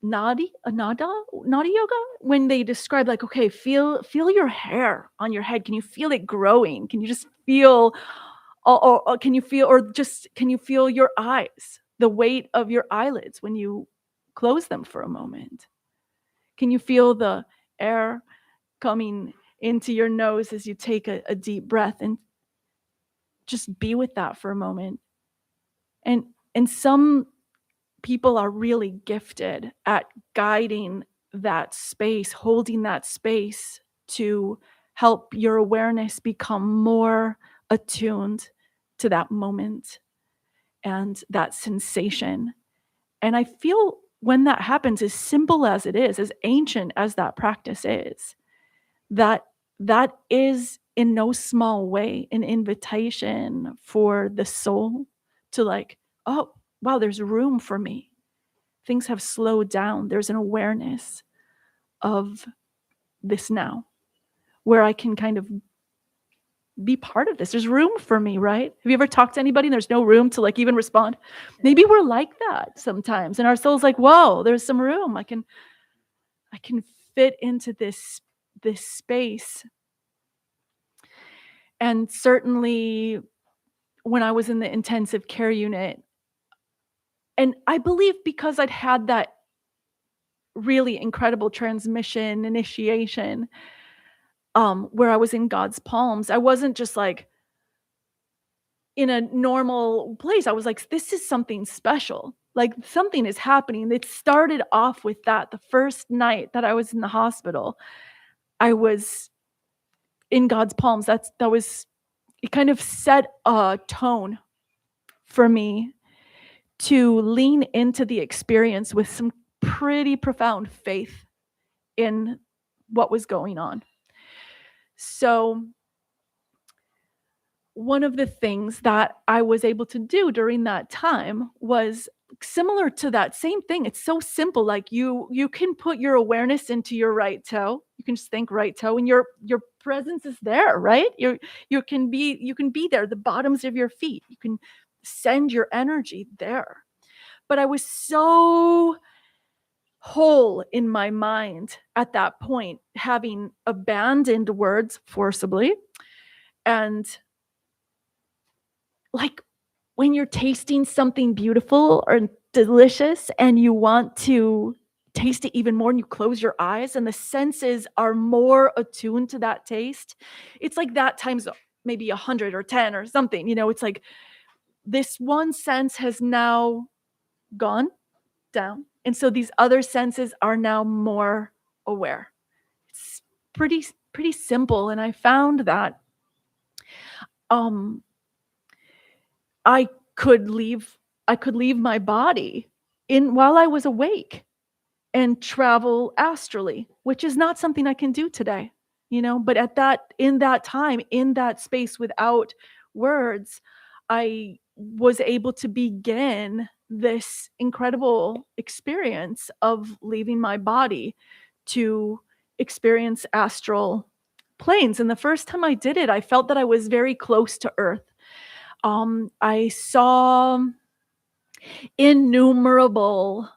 nadi yoga, when they describe like, okay, feel your hair on your head, can you feel it growing, can you just feel, or can you feel, or just can you feel your eyes, the weight of your eyelids when you close them for a moment, can you feel the air coming into your nose as you take a deep breath, and just be with that for a moment. And some people are really gifted at guiding that space, holding that space to help your awareness become more attuned to that moment and that sensation. And I feel when that happens, as simple as it is, as ancient as that practice is, that is in no small way an invitation for the soul to like, oh, wow, there's room for me. Things have slowed down. There's an awareness of this now where I can kind of be part of this. There's room for me, right? Have you ever talked to anybody and there's no room to like even respond? Maybe we're like that sometimes. And our soul's like, whoa, there's some room. I can fit into this space. And certainly when I was in the intensive care unit, and I believe because I'd had that really incredible transmission initiation, where I was in God's palms, I wasn't just like in a normal place. I was like, this is something special. Like something is happening. It started off with that. The first night that I was in the hospital, I was in God's palms. It kind of set a tone for me to lean into the experience with some pretty profound faith in what was going on. So one of the things that I was able to do during that time was similar to that same thing. It's so simple. Like you can put your awareness into your right toe. You can just think right toe, and your presence is there, right? You can be there, the bottoms of your feet. You can send your energy there. But I was so whole in my mind at that point, having abandoned words forcibly. And like when you're tasting something beautiful or delicious and you want to taste it even more, and you close your eyes and the senses are more attuned to that taste, it's like that times maybe 100 or 10 or something, it's like this one sense has now gone down, and so these other senses are now more aware. It's pretty simple. And I found that I could leave my body while I was awake and travel astrally, which is not something I can do today, but in that time, in that space, without words, I was able to begin this incredible experience of leaving my body to experience astral planes. And the first time I did it, I felt that I was very close to Earth. I saw innumerable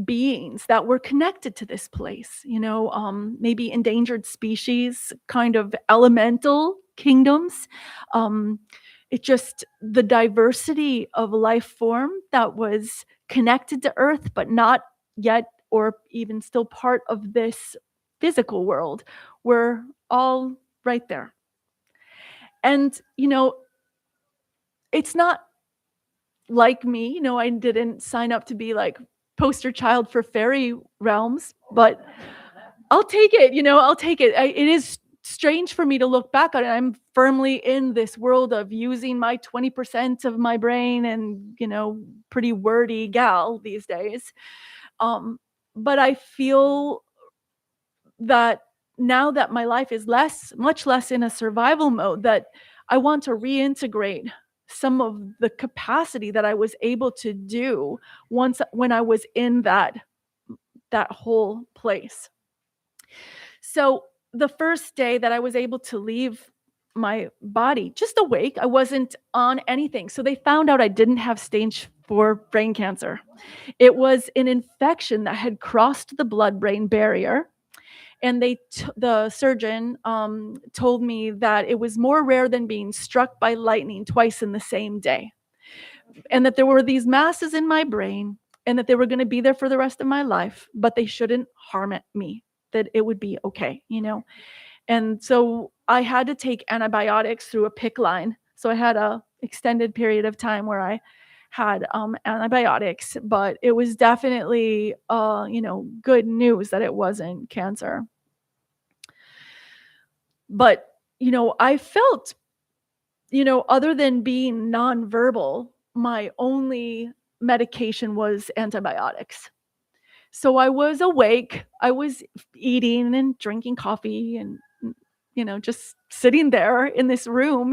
beings that were connected to this place, maybe endangered species, kind of elemental kingdoms. it just, the diversity of life form that was connected to Earth, but not yet or even still part of this physical world, were all right there. And, it's not like me, I didn't sign up to be like poster child for fairy realms, but I'll take it, I'll take it. It is strange for me to look back on it. I'm firmly in this world of using my 20% of my brain and, pretty wordy gal these days. But I feel that now that my life is much less in a survival mode, that I want to reintegrate some of the capacity that I was able to do when I was in that whole place. So the first day that I was able to leave my body, just awake, I wasn't on anything. So they found out I didn't have stage 4 brain cancer. It was an infection that had crossed the blood-brain barrier. And the surgeon told me that it was more rare than being struck by lightning twice in the same day. And that there were these masses in my brain and that they were going to be there for the rest of my life, but they shouldn't harm me, that it would be okay, And so I had to take antibiotics through a PICC line. So I had a extended period of time where I had antibiotics, but it was definitely, good news that it wasn't cancer. But, I felt, other than being nonverbal, my only medication was antibiotics. So I was awake, I was eating and drinking coffee and, just sitting there in this room,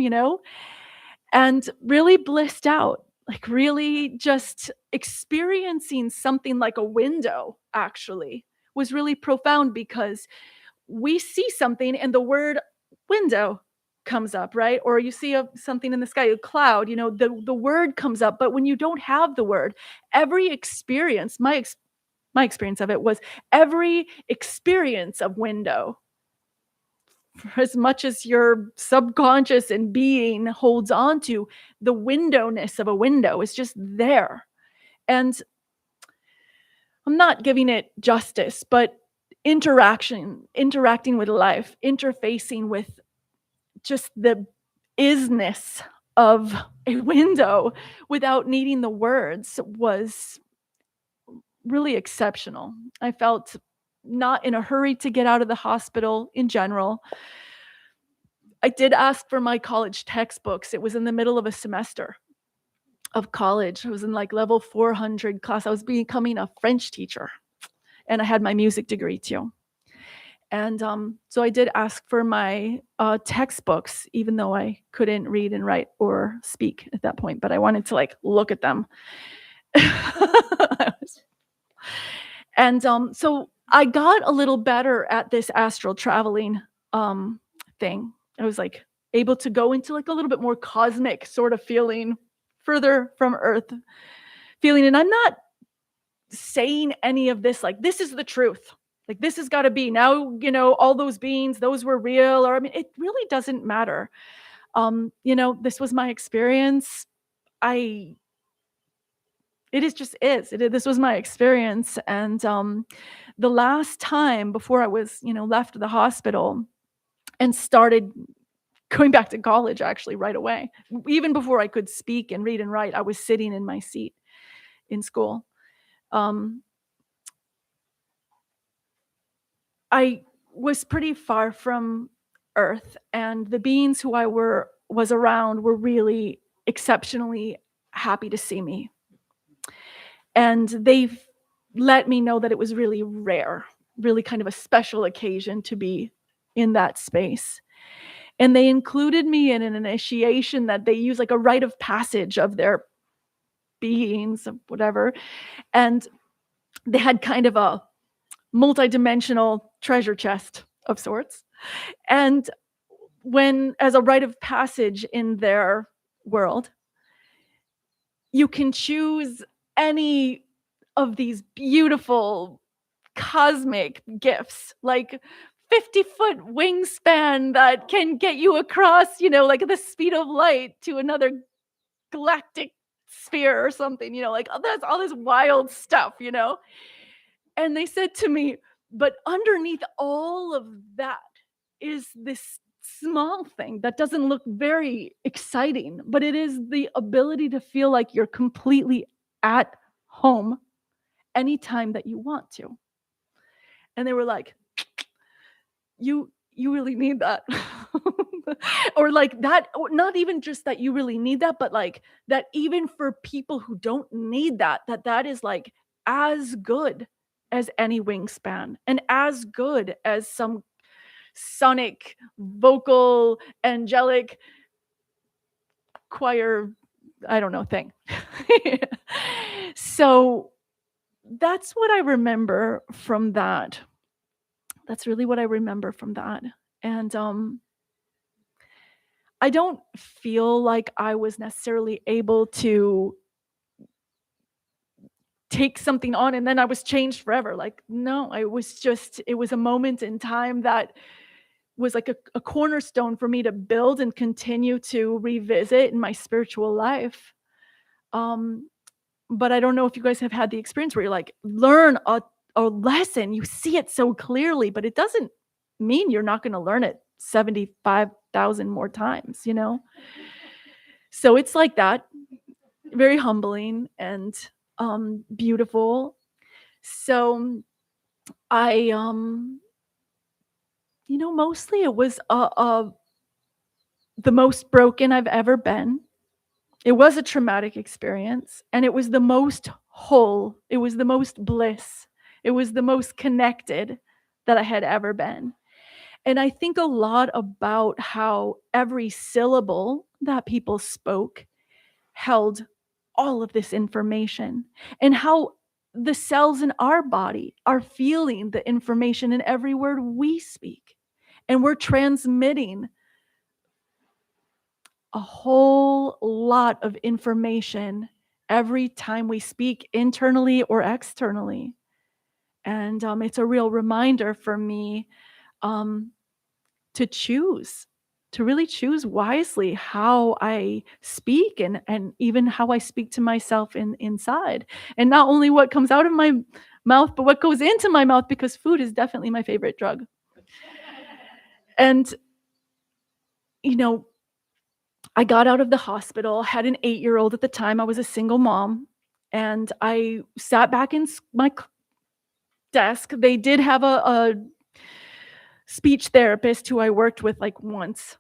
and really blissed out, like really just experiencing something like a window actually was really profound, because we see something and the word window comes up, right? Or you see something in the sky, a cloud, the word comes up. But when you don't have the word, every experience, my experience of it was every experience of window, for as much as your subconscious and being holds on to, the windowness of a window is just there. And I'm not giving it justice, but interacting with life, interfacing with just the isness of a window without needing the words was really exceptional. I felt not in a hurry to get out of the hospital in general. I did ask for my college textbooks. It was in the middle of a semester of college. I was in like level 400 class. I was becoming a French teacher, and I had my music degree too. And so I did ask for my textbooks, even though I couldn't read and write or speak at that point, but I wanted to like look at them. And so I got a little better at this astral traveling thing. I was like able to go into like a little bit more cosmic sort of feeling, further from Earth feeling. And I'm not saying any of this like this is the truth. Like this has got to be now, all those beings, those were real, or it really doesn't matter. This was my experience. This was my experience. And the last time before I was, left the hospital and started going back to college, actually right away, even before I could speak and read and write, I was sitting in my seat in school. I was pretty far from Earth, and the beings who I was around were really exceptionally happy to see me. And they've let me know that it was really rare, really kind of a special occasion to be in that space. And they included me in an initiation that they use like a rite of passage of their beings, of whatever. And they had kind of a multidimensional treasure chest of sorts. And as a rite of passage in their world, you can choose any of these beautiful cosmic gifts, like 50-foot wingspan that can get you across, like the speed of light to another galactic sphere or something, like that's all this wild stuff. And they said to me, but underneath all of that is this small thing that doesn't look very exciting, but it is the ability to feel like you're completely at home anytime that you want to. And they were like, you really need that. Or like that, or not even just that you really need that, but like that even for people who don't need that is like as good as any wingspan and as good as some sonic, vocal, angelic choir, I don't know, thing. So that's what I remember from that. That's really what I remember from that. And I don't feel like I was necessarily able to take something on and then I was changed forever. Like, no, it was a moment in time that was like a cornerstone for me to build and continue to revisit in my spiritual life. But I don't know if you guys have had the experience where you like learn a lesson, you see it so clearly, but it doesn't mean you're not going to learn it 75,000 more times, So it's like that, very humbling and beautiful. So I mostly it was the most broken I've ever been. It was a traumatic experience, and it was the most whole. It was the most bliss. It was the most connected that I had ever been. And I think a lot about how every syllable that people spoke held all of this information, and how the cells in our body are feeling the information in every word we speak. And we're transmitting a whole lot of information every time we speak, internally or externally. And it's a real reminder for me to really choose wisely how I speak and even how I speak to myself inside. And not only what comes out of my mouth, but what goes into my mouth, because food is definitely my favorite drug. And, I got out of the hospital, had an 8-year-old at the time. I was a single mom, and I sat back in my desk. They did have a speech therapist who I worked with like once,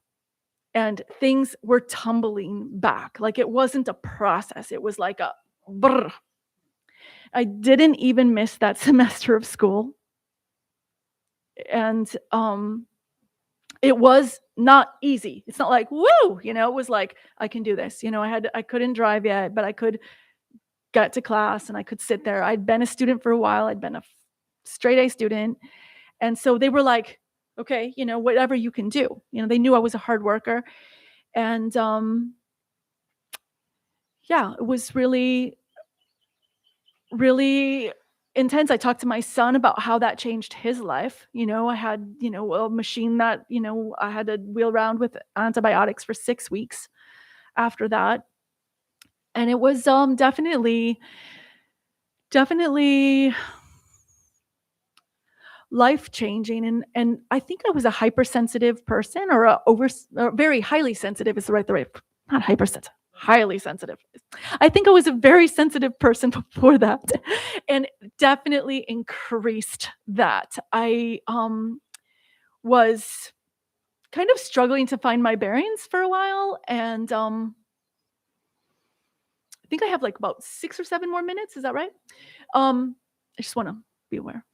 and things were tumbling back. Like it wasn't a process. It was like a brr. I didn't even miss that semester of school. And it was not easy. It's not like, woo, it was like, I can do this. I couldn't drive yet, but I could get to class and I could sit there. I'd been a student for a while. I'd been a straight A student. And so they were like, okay, whatever you can do. They knew I was a hard worker. And yeah, it was really, really intense. I talked to my son about how that changed his life. I had, a machine that, I had to wheel around with antibiotics for 6 weeks after that. And it was definitely life-changing. And I think I was a hypersensitive person, or very highly sensitive is the right, not hypersensitive, highly sensitive. I think I was a very sensitive person before that, and definitely increased that. I was kind of struggling to find my bearings for a while, and I think I have like about 6 or 7 more minutes. Is that right? I just want to be aware.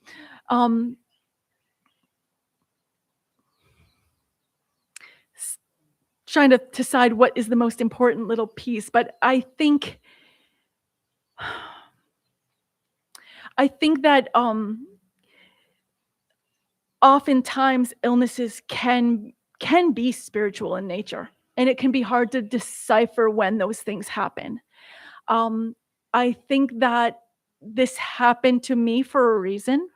Trying to decide what is the most important little piece, but I think that oftentimes illnesses can be spiritual in nature, and it can be hard to decipher when those things happen. I think that this happened to me for a reason,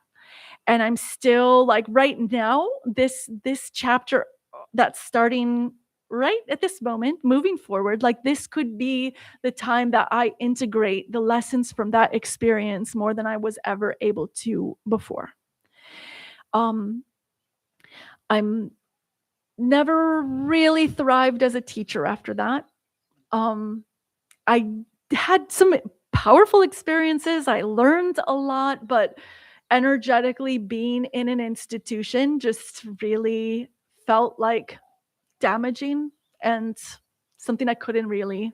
And I'm still like right now, this chapter that's starting right at this moment, moving forward, like this could be the time that I integrate the lessons from that experience more than I was ever able to before. I'm never really thrived as a teacher after that. I had some powerful experiences. I learned a lot, but energetically being in an institution just really felt like damaging and something I couldn't really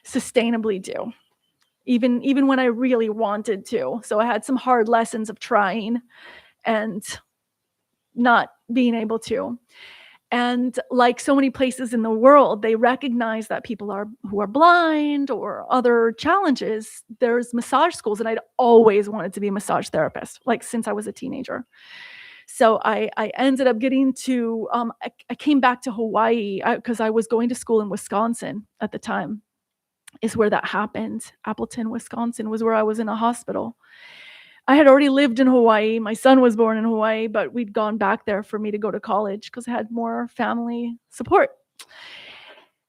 sustainably do, even when I really wanted to. So I had some hard lessons of trying and not being able to. And like so many places in the world, they recognize that people who are blind or other challenges. There's massage schools, and I'd always wanted to be a massage therapist, like since I was a teenager. So I ended up getting to, I came back to Hawaii because I was going to school in Wisconsin at the time, is where that happened. Appleton, Wisconsin was where I was in a hospital. I had already lived in Hawaii. My son was born in Hawaii, but we'd gone back there for me to go to college because I had more family support.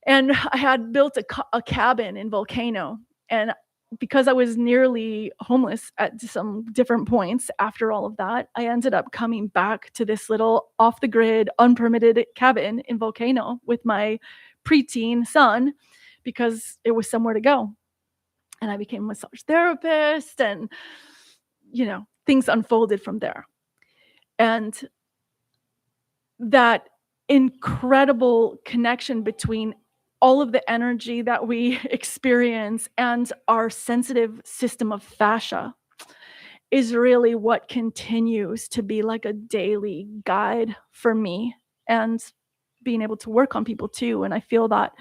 And I had built a cabin in Volcano. And because I was nearly homeless at some different points after all of that, I ended up coming back to this little off-the-grid, unpermitted cabin in Volcano with my preteen son because it was somewhere to go. And I became a massage therapist, and things unfolded from there. And that incredible connection between all of the energy that we experience and our sensitive system of fascia is really what continues to be like a daily guide for me, and being able to work on people too. And I feel that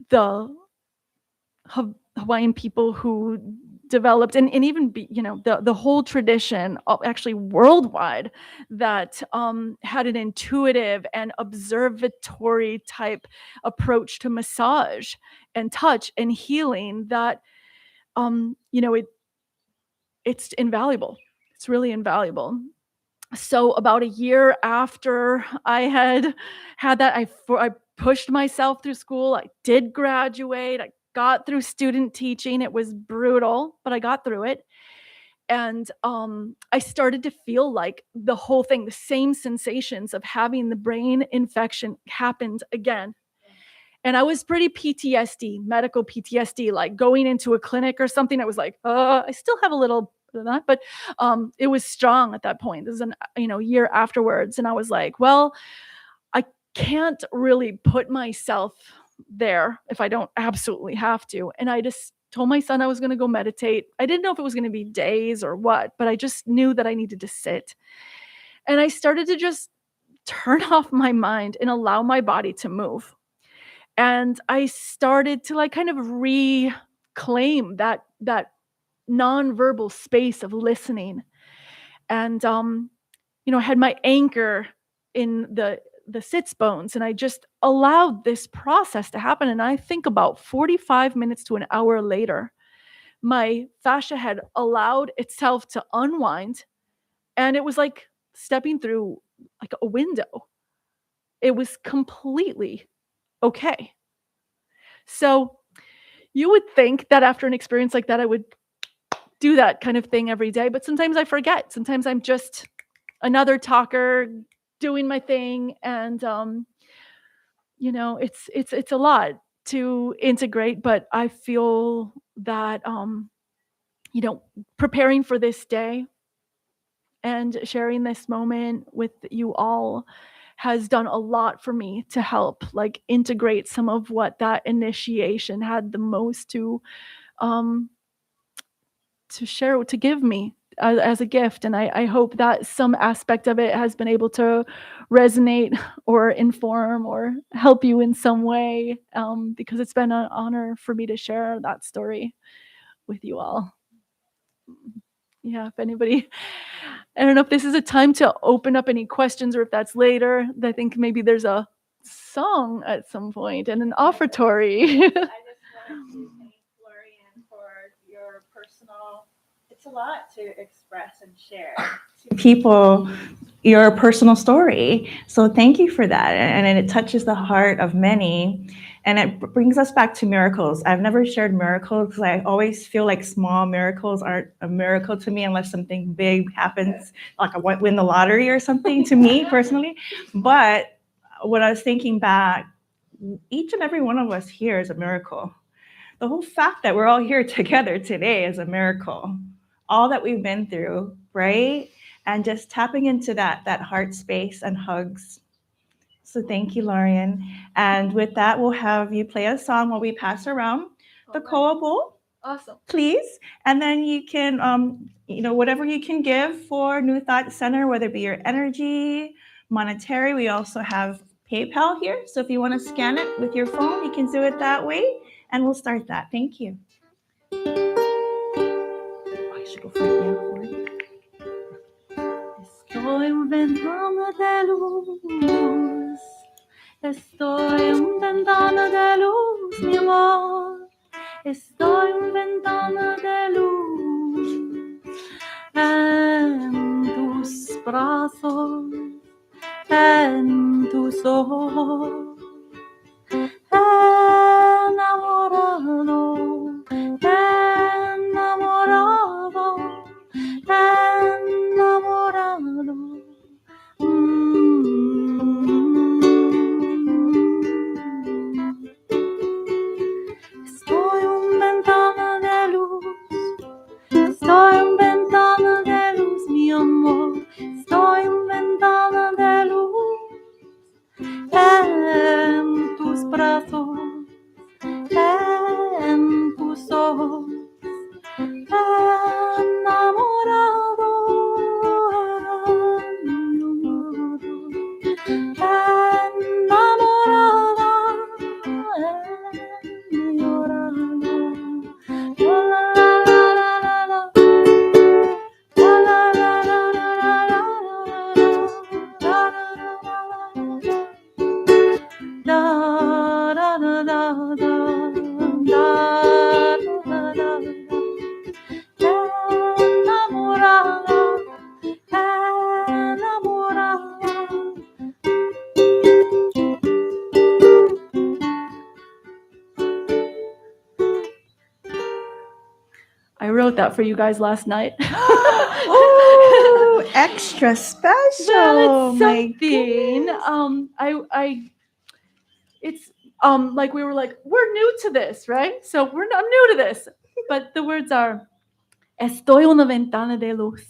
the Hawaiian people who developed and even the whole tradition actually worldwide that had an intuitive and observatory type approach to massage and touch and healing that it's invaluable. It's really invaluable. So about a year after I had that, I pushed myself through school. I did graduate. I got through student teaching. It was brutal, but I got through it. And I started to feel like the whole thing, the same sensations of having the brain infection happened again. And I was pretty PTSD, medical PTSD, like going into a clinic or something. I was like, I still have a little bit of that, but it was strong at that point. This is year afterwards. And I was like, well, I can't really put myself there if I don't absolutely have to. And I just told my son I was going to go meditate. I didn't know if it was going to be days or what, but I just knew that I needed to sit. And I started to just turn off my mind and allow my body to move. And I started to like kind of reclaim that nonverbal space of listening. And I had my anchor in the sits bones, and I just allowed this process to happen. And I think about 45 minutes to an hour later, my fascia had allowed itself to unwind, and it was like stepping through like a window. It was completely okay. So you would think that after an experience like that, I would do that kind of thing every day, but sometimes I forget. Sometimes I'm just another talker doing my thing, and it's a lot to integrate. But I feel that preparing for this day and sharing this moment with you all has done a lot for me to help like integrate some of what that initiation had the most to share, to give me as a gift. And I hope that some aspect of it has been able to resonate or inform or help you in some way, because it's been an honor for me to share that story with you all. Yeah, if anybody, I don't know if this is a time to open up any questions or if that's later. I think maybe there's a song at some point and an offertory. I just wanted to thank Lorien for your personal takes a lot to express and share to people your personal story. So thank you for that. And it touches the heart of many. And it brings us back to miracles. I've never shared miracles because I always feel like small miracles aren't a miracle to me unless something big happens, like I win the lottery or something to me personally. But when I was thinking back, each and every one of us here is a miracle. The whole fact that we're all here together today is a miracle. All that we've been through, right? And just tapping into that heart space and hugs. So thank you, Lorien. And with that, we'll have you play a song while we pass around the koa bowl. Awesome. Please. And then you can, whatever you can give for New Thought Center, whether it be your energy, monetary. We also have PayPal here. So if you want to scan it with your phone, you can do it that way. And we'll start that. Thank you. I should go for it. Estoy en ventana de luz. Estoy en ventana de luz, mi amor. Estoy en ventana de luz. En tus brazos, en tus ojos. Enamorado, enamorado, enamorado. Estoy en ventana de luz, estoy en ventana de luz, mi amor. Estoy en ventana de luz, en tus brazos, en tus ojos. Enamorado, enamorada, enamorada. La la la la la la. La la la la la la la. Da da da da da. Da da da da. Enamorada, enamorada. I wrote that for you guys last night. Oh, extra special. Well, it's My something. It's like we were like, we're new to this, right? So I'm new to this. But the words are, Estoy una ventana de luz.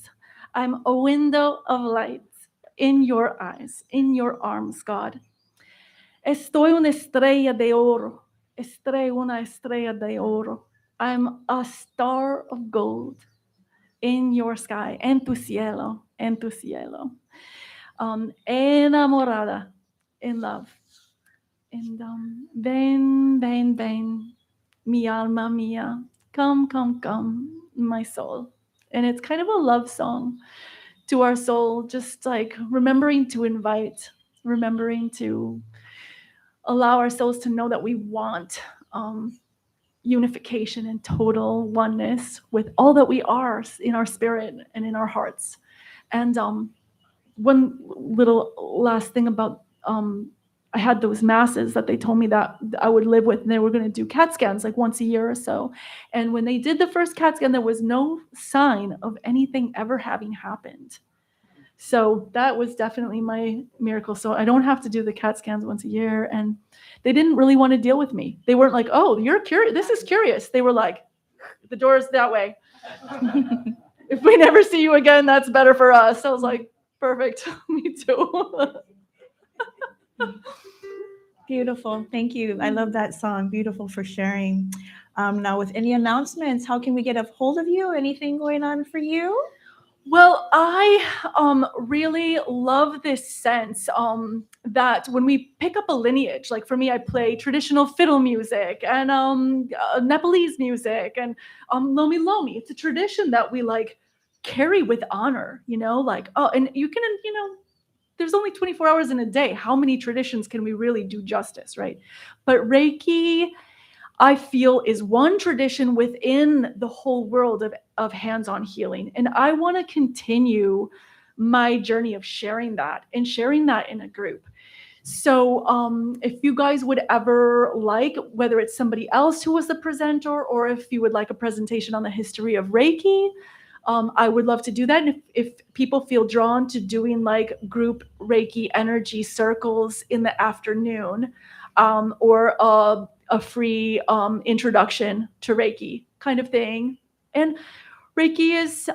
I'm a window of light in your eyes, in your arms, God. Estoy una estrella de oro. Una estrella de oro. I'm a star of gold in your sky, en tu cielo, en tu cielo. Enamorada, in love. And ven, ven, ven, mi alma mia, come, come, come, my soul. And it's kind of a love song to our soul, just like remembering to invite, remembering to allow our souls to know that we want unification and total oneness with all that we are in our spirit and in our hearts. And one little last thing about I had those masses that they told me that I would live with, and they were going to do CAT scans like once a year or so. And when they did the first CAT scan, there was no sign of anything ever having happened. So that was definitely my miracle. So I don't have to do the CAT scans once a year. And they didn't really want to deal with me. They weren't like, oh, you're curious. This is curious. They were like, the door's that way. If we never see you again, that's better for us. I was like, perfect. Me too. Beautiful. Thank you. I love that song. Beautiful for sharing. Now, with any announcements, how can we get a hold of you? Anything going on for you? Well, I really love this sense that when we pick up a lineage, like for me, I play traditional fiddle music and Nepalese music and Lomi Lomi. It's a tradition that we like carry with honor, like, oh, and you can, there's only 24 hours in a day. How many traditions can we really do justice, right? But Reiki, I feel is one tradition within the whole world of hands-on healing. And I want to continue my journey of sharing that and sharing that in a group. So if you guys would ever like, whether it's somebody else who was the presenter, or if you would like a presentation on the history of Reiki, I would love to do that. And if people feel drawn to doing like group Reiki energy circles in the afternoon, or a free introduction to Reiki kind of thing. And Reiki is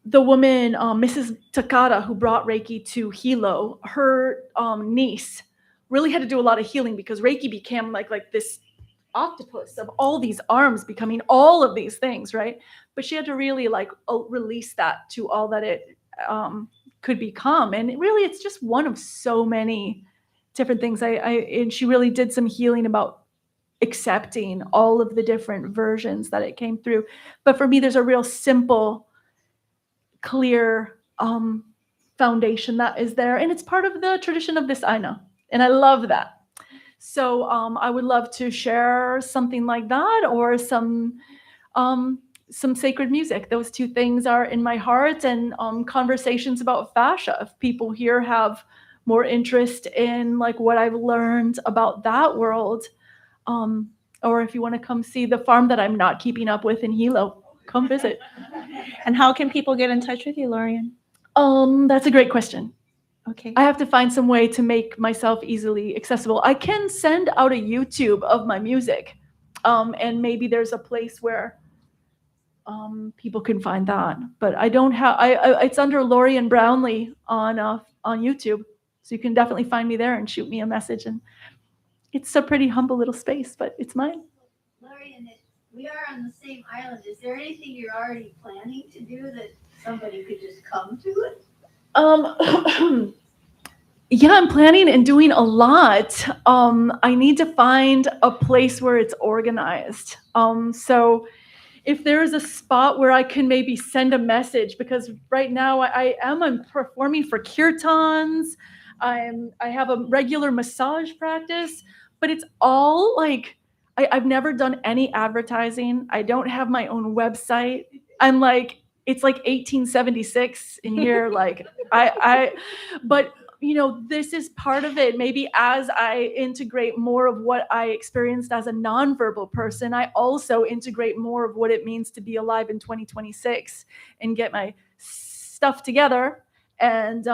the woman, Mrs. Takada, who brought Reiki to Hilo, her niece really had to do a lot of healing because Reiki became like this octopus of all these arms becoming all of these things, right? But she had to really release that to all that it could become. And really, it's just one of so many different things. And she really did some healing about accepting all of the different versions that it came through. But for me, there's a real simple, clear foundation that is there, and it's part of the tradition of this Aina, and I love that. So I would love to share something like that, or some sacred music. Those two things are in my heart, and conversations about fascia. If people here have more interest in like what I've learned about that world, or if you want to come see the farm that I'm not keeping up with in Hilo, come visit. And how can people get in touch with you, Lorien? That's a great question. Okay. I have to find some way to make myself easily accessible. I can send out a YouTube of my music, and maybe there's a place where people can find that. But I don't have. It's under Lorien Brownlea on YouTube, so you can definitely find me there and shoot me a message. And it's a pretty humble little space, but it's mine. Lorien, we are on the same island. Is there anything you're already planning to do that somebody could just come to it? Yeah, I'm planning and doing a lot. I need to find a place where it's organized. So if there is a spot where I can maybe send a message, because right now I'm performing for kirtans. I have a regular massage practice, but it's all like, I've never done any advertising. I don't have my own website. I'm like, it's like 1876 in here. Like but this is part of it. Maybe as I integrate more of what I experienced as a nonverbal person, I also integrate more of what it means to be alive in 2026 and get my stuff together and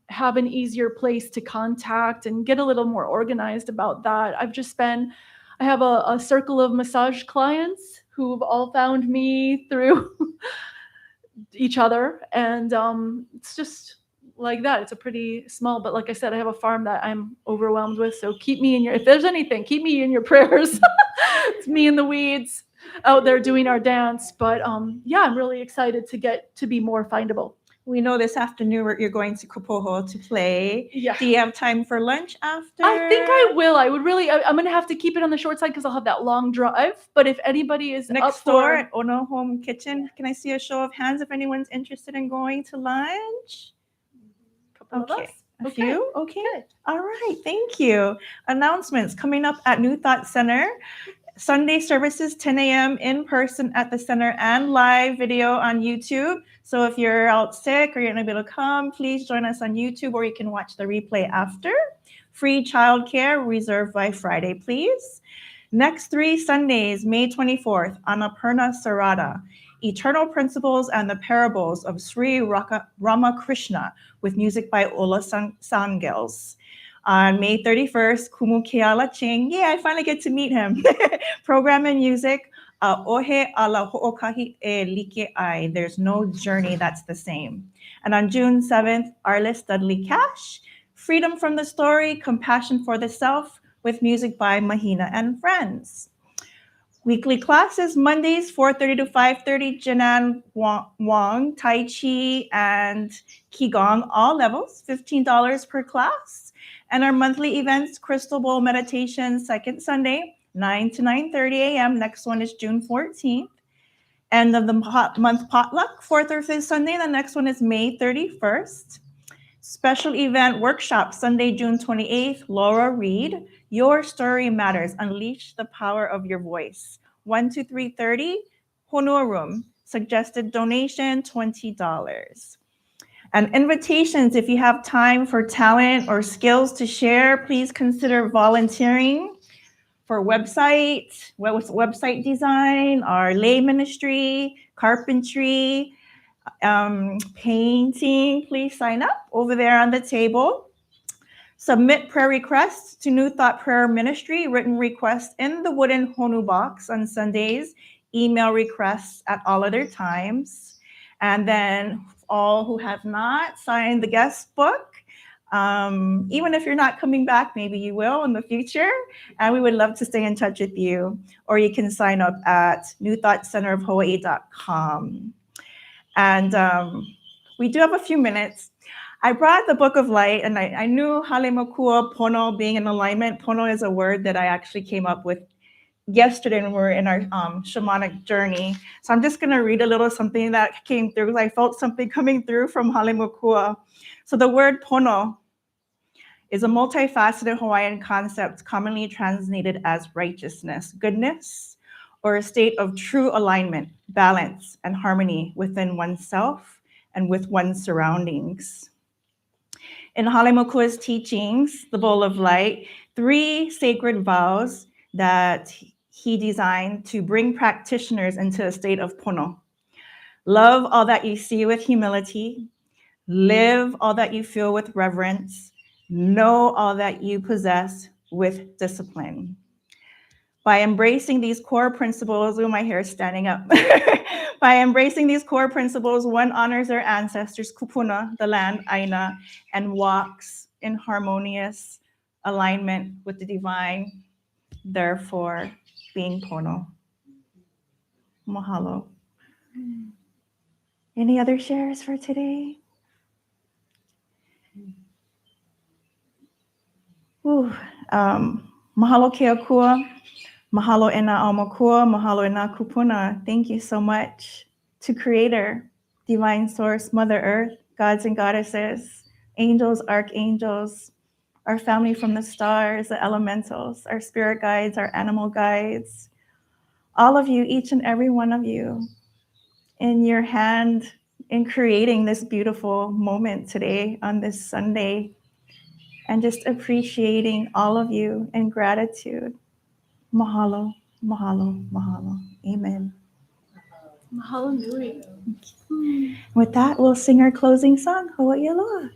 have an easier place to contact and get a little more organized about that. I have a circle of massage clients who've all found me through each other, and it's just like that. It's a pretty small, but like I said, I have a farm that I'm overwhelmed with. So if there's anything, keep me in your prayers. It's me in the weeds out there doing our dance. But yeah, I'm really excited to get to be more findable. We know this afternoon you're going to Kapoho to play. Yeah. Do you have time for lunch after? I think I will. I'm going to have to keep it on the short side because I'll have that long drive. But if anybody is next up door for at Ono Home Kitchen, can I see a show of hands if anyone's interested in going to lunch? Okay. A few? Okay. Good. All right. Thank you. Announcements coming up at New Thought Center. Sunday services, 10 a.m. in person at the center and live video on YouTube. So if you're out sick or you're not able to come, please join us on YouTube, or you can watch the replay after. Free childcare reserved by Friday, please. Next 3 Sundays, May 24th, Annapurna Sarada, Eternal Principles and the Parables of Sri Ramakrishna, with music by Ola Sangels. On May 31st, Kumukiala Ching. Yeah, I finally get to meet him. Program and music. Ohe ala ho'okahi e like ai. There's no journey that's the same. And on June 7th, Arliss Dudley Cash. Freedom from the Story, Compassion for the Self, with music by Mahina and Friends. Weekly classes, Mondays, 4:30 to 5:30, Jinan Wang, Tai Chi, and Qigong, all levels, $15 per class. And our monthly events, Crystal Bowl Meditation, second Sunday, 9 to 9:30 a.m. Next one is June 14th. End of the month potluck, 4th or 5th Sunday. The next one is May 31st. Special event workshop, Sunday, June 28th, Laura Reed, Your Story Matters, Unleash the Power of Your Voice. 1 to 3:30, Honua Room. Suggested donation, $20. And invitations, if you have time for talent or skills to share, please consider volunteering for website design, our lay ministry, carpentry, painting. Please sign up over there on the table. Submit prayer requests to New Thought Prayer Ministry, written requests in the wooden Honu box on Sundays, email requests at all other times. And then all who have not signed the guest book, even if you're not coming back, maybe you will in the future, and we would love to stay in touch with you. Or you can sign up at newthoughtcenterofhawaii.com. And we do have a few minutes. I brought the Book of Light, and I knew Hale Makua, Pono, being in alignment. Pono is a word that I actually came up with yesterday when we were in our shamanic journey. So I'm just going to read a little something that came through, because I felt something coming through from Hale Makua. So the word Pono is a multifaceted Hawaiian concept commonly translated as righteousness, goodness, or a state of true alignment, balance, and harmony within oneself and with one's surroundings. In Hale Makua's teachings, the Bowl of Light, 3 sacred vows that he designed to bring practitioners into a state of pono. Love all that you see with humility, live all that you feel with reverence, know all that you possess with discipline. By embracing these core principles, my hair is standing up. By embracing these core principles, one honors their ancestors, kupuna, the land, aina, and walks in harmonious alignment with the divine, therefore being pono. Mahalo. Any other shares for today? Mahalo keakua. Mahalo ena aumakua, mahalo ena kupuna. Thank you so much to Creator, Divine Source, Mother Earth, gods and goddesses, angels, archangels, our family from the stars, the elementals, our spirit guides, our animal guides, all of you, each and every one of you, in your hand in creating this beautiful moment today on this Sunday, and just appreciating all of you in gratitude. Mahalo, mahalo, mahalo. Amen. Mahalo nui. With that, we'll sing our closing song, Hawaii Aloha.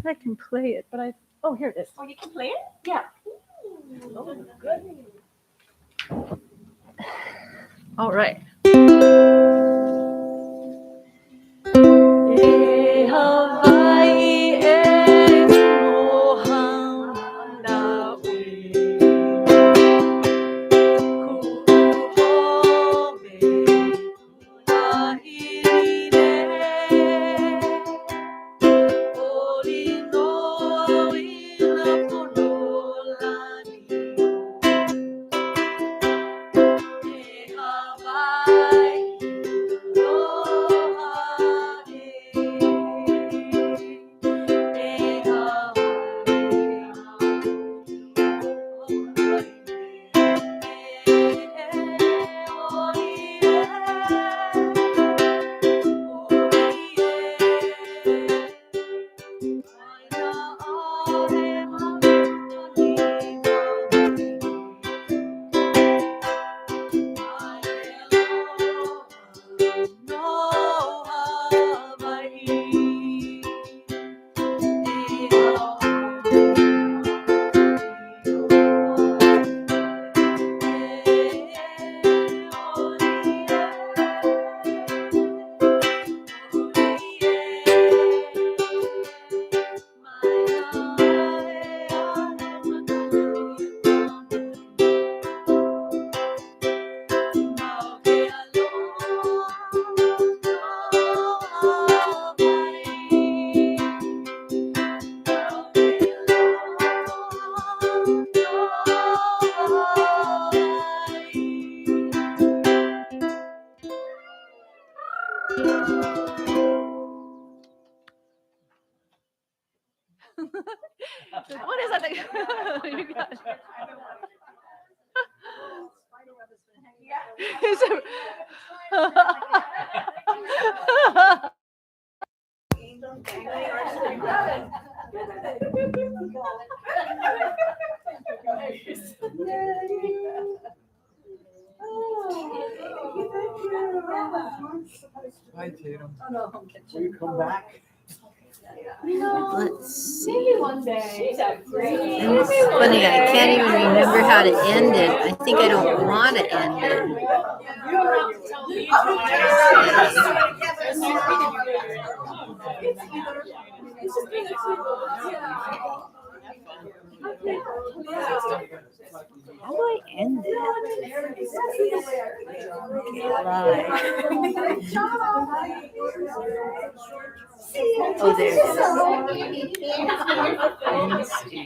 I can play it, but oh, here it is. Oh, you can play it? Yeah. Oh, good. All right. What is that thing? You got it. Hi, Tatum. Will you come back? Let's see. Maybe one day. And it's funny, I can't even remember how to end it. I think I don't want to end it. How do I end it? Live. Oh, there it is. Wednesday.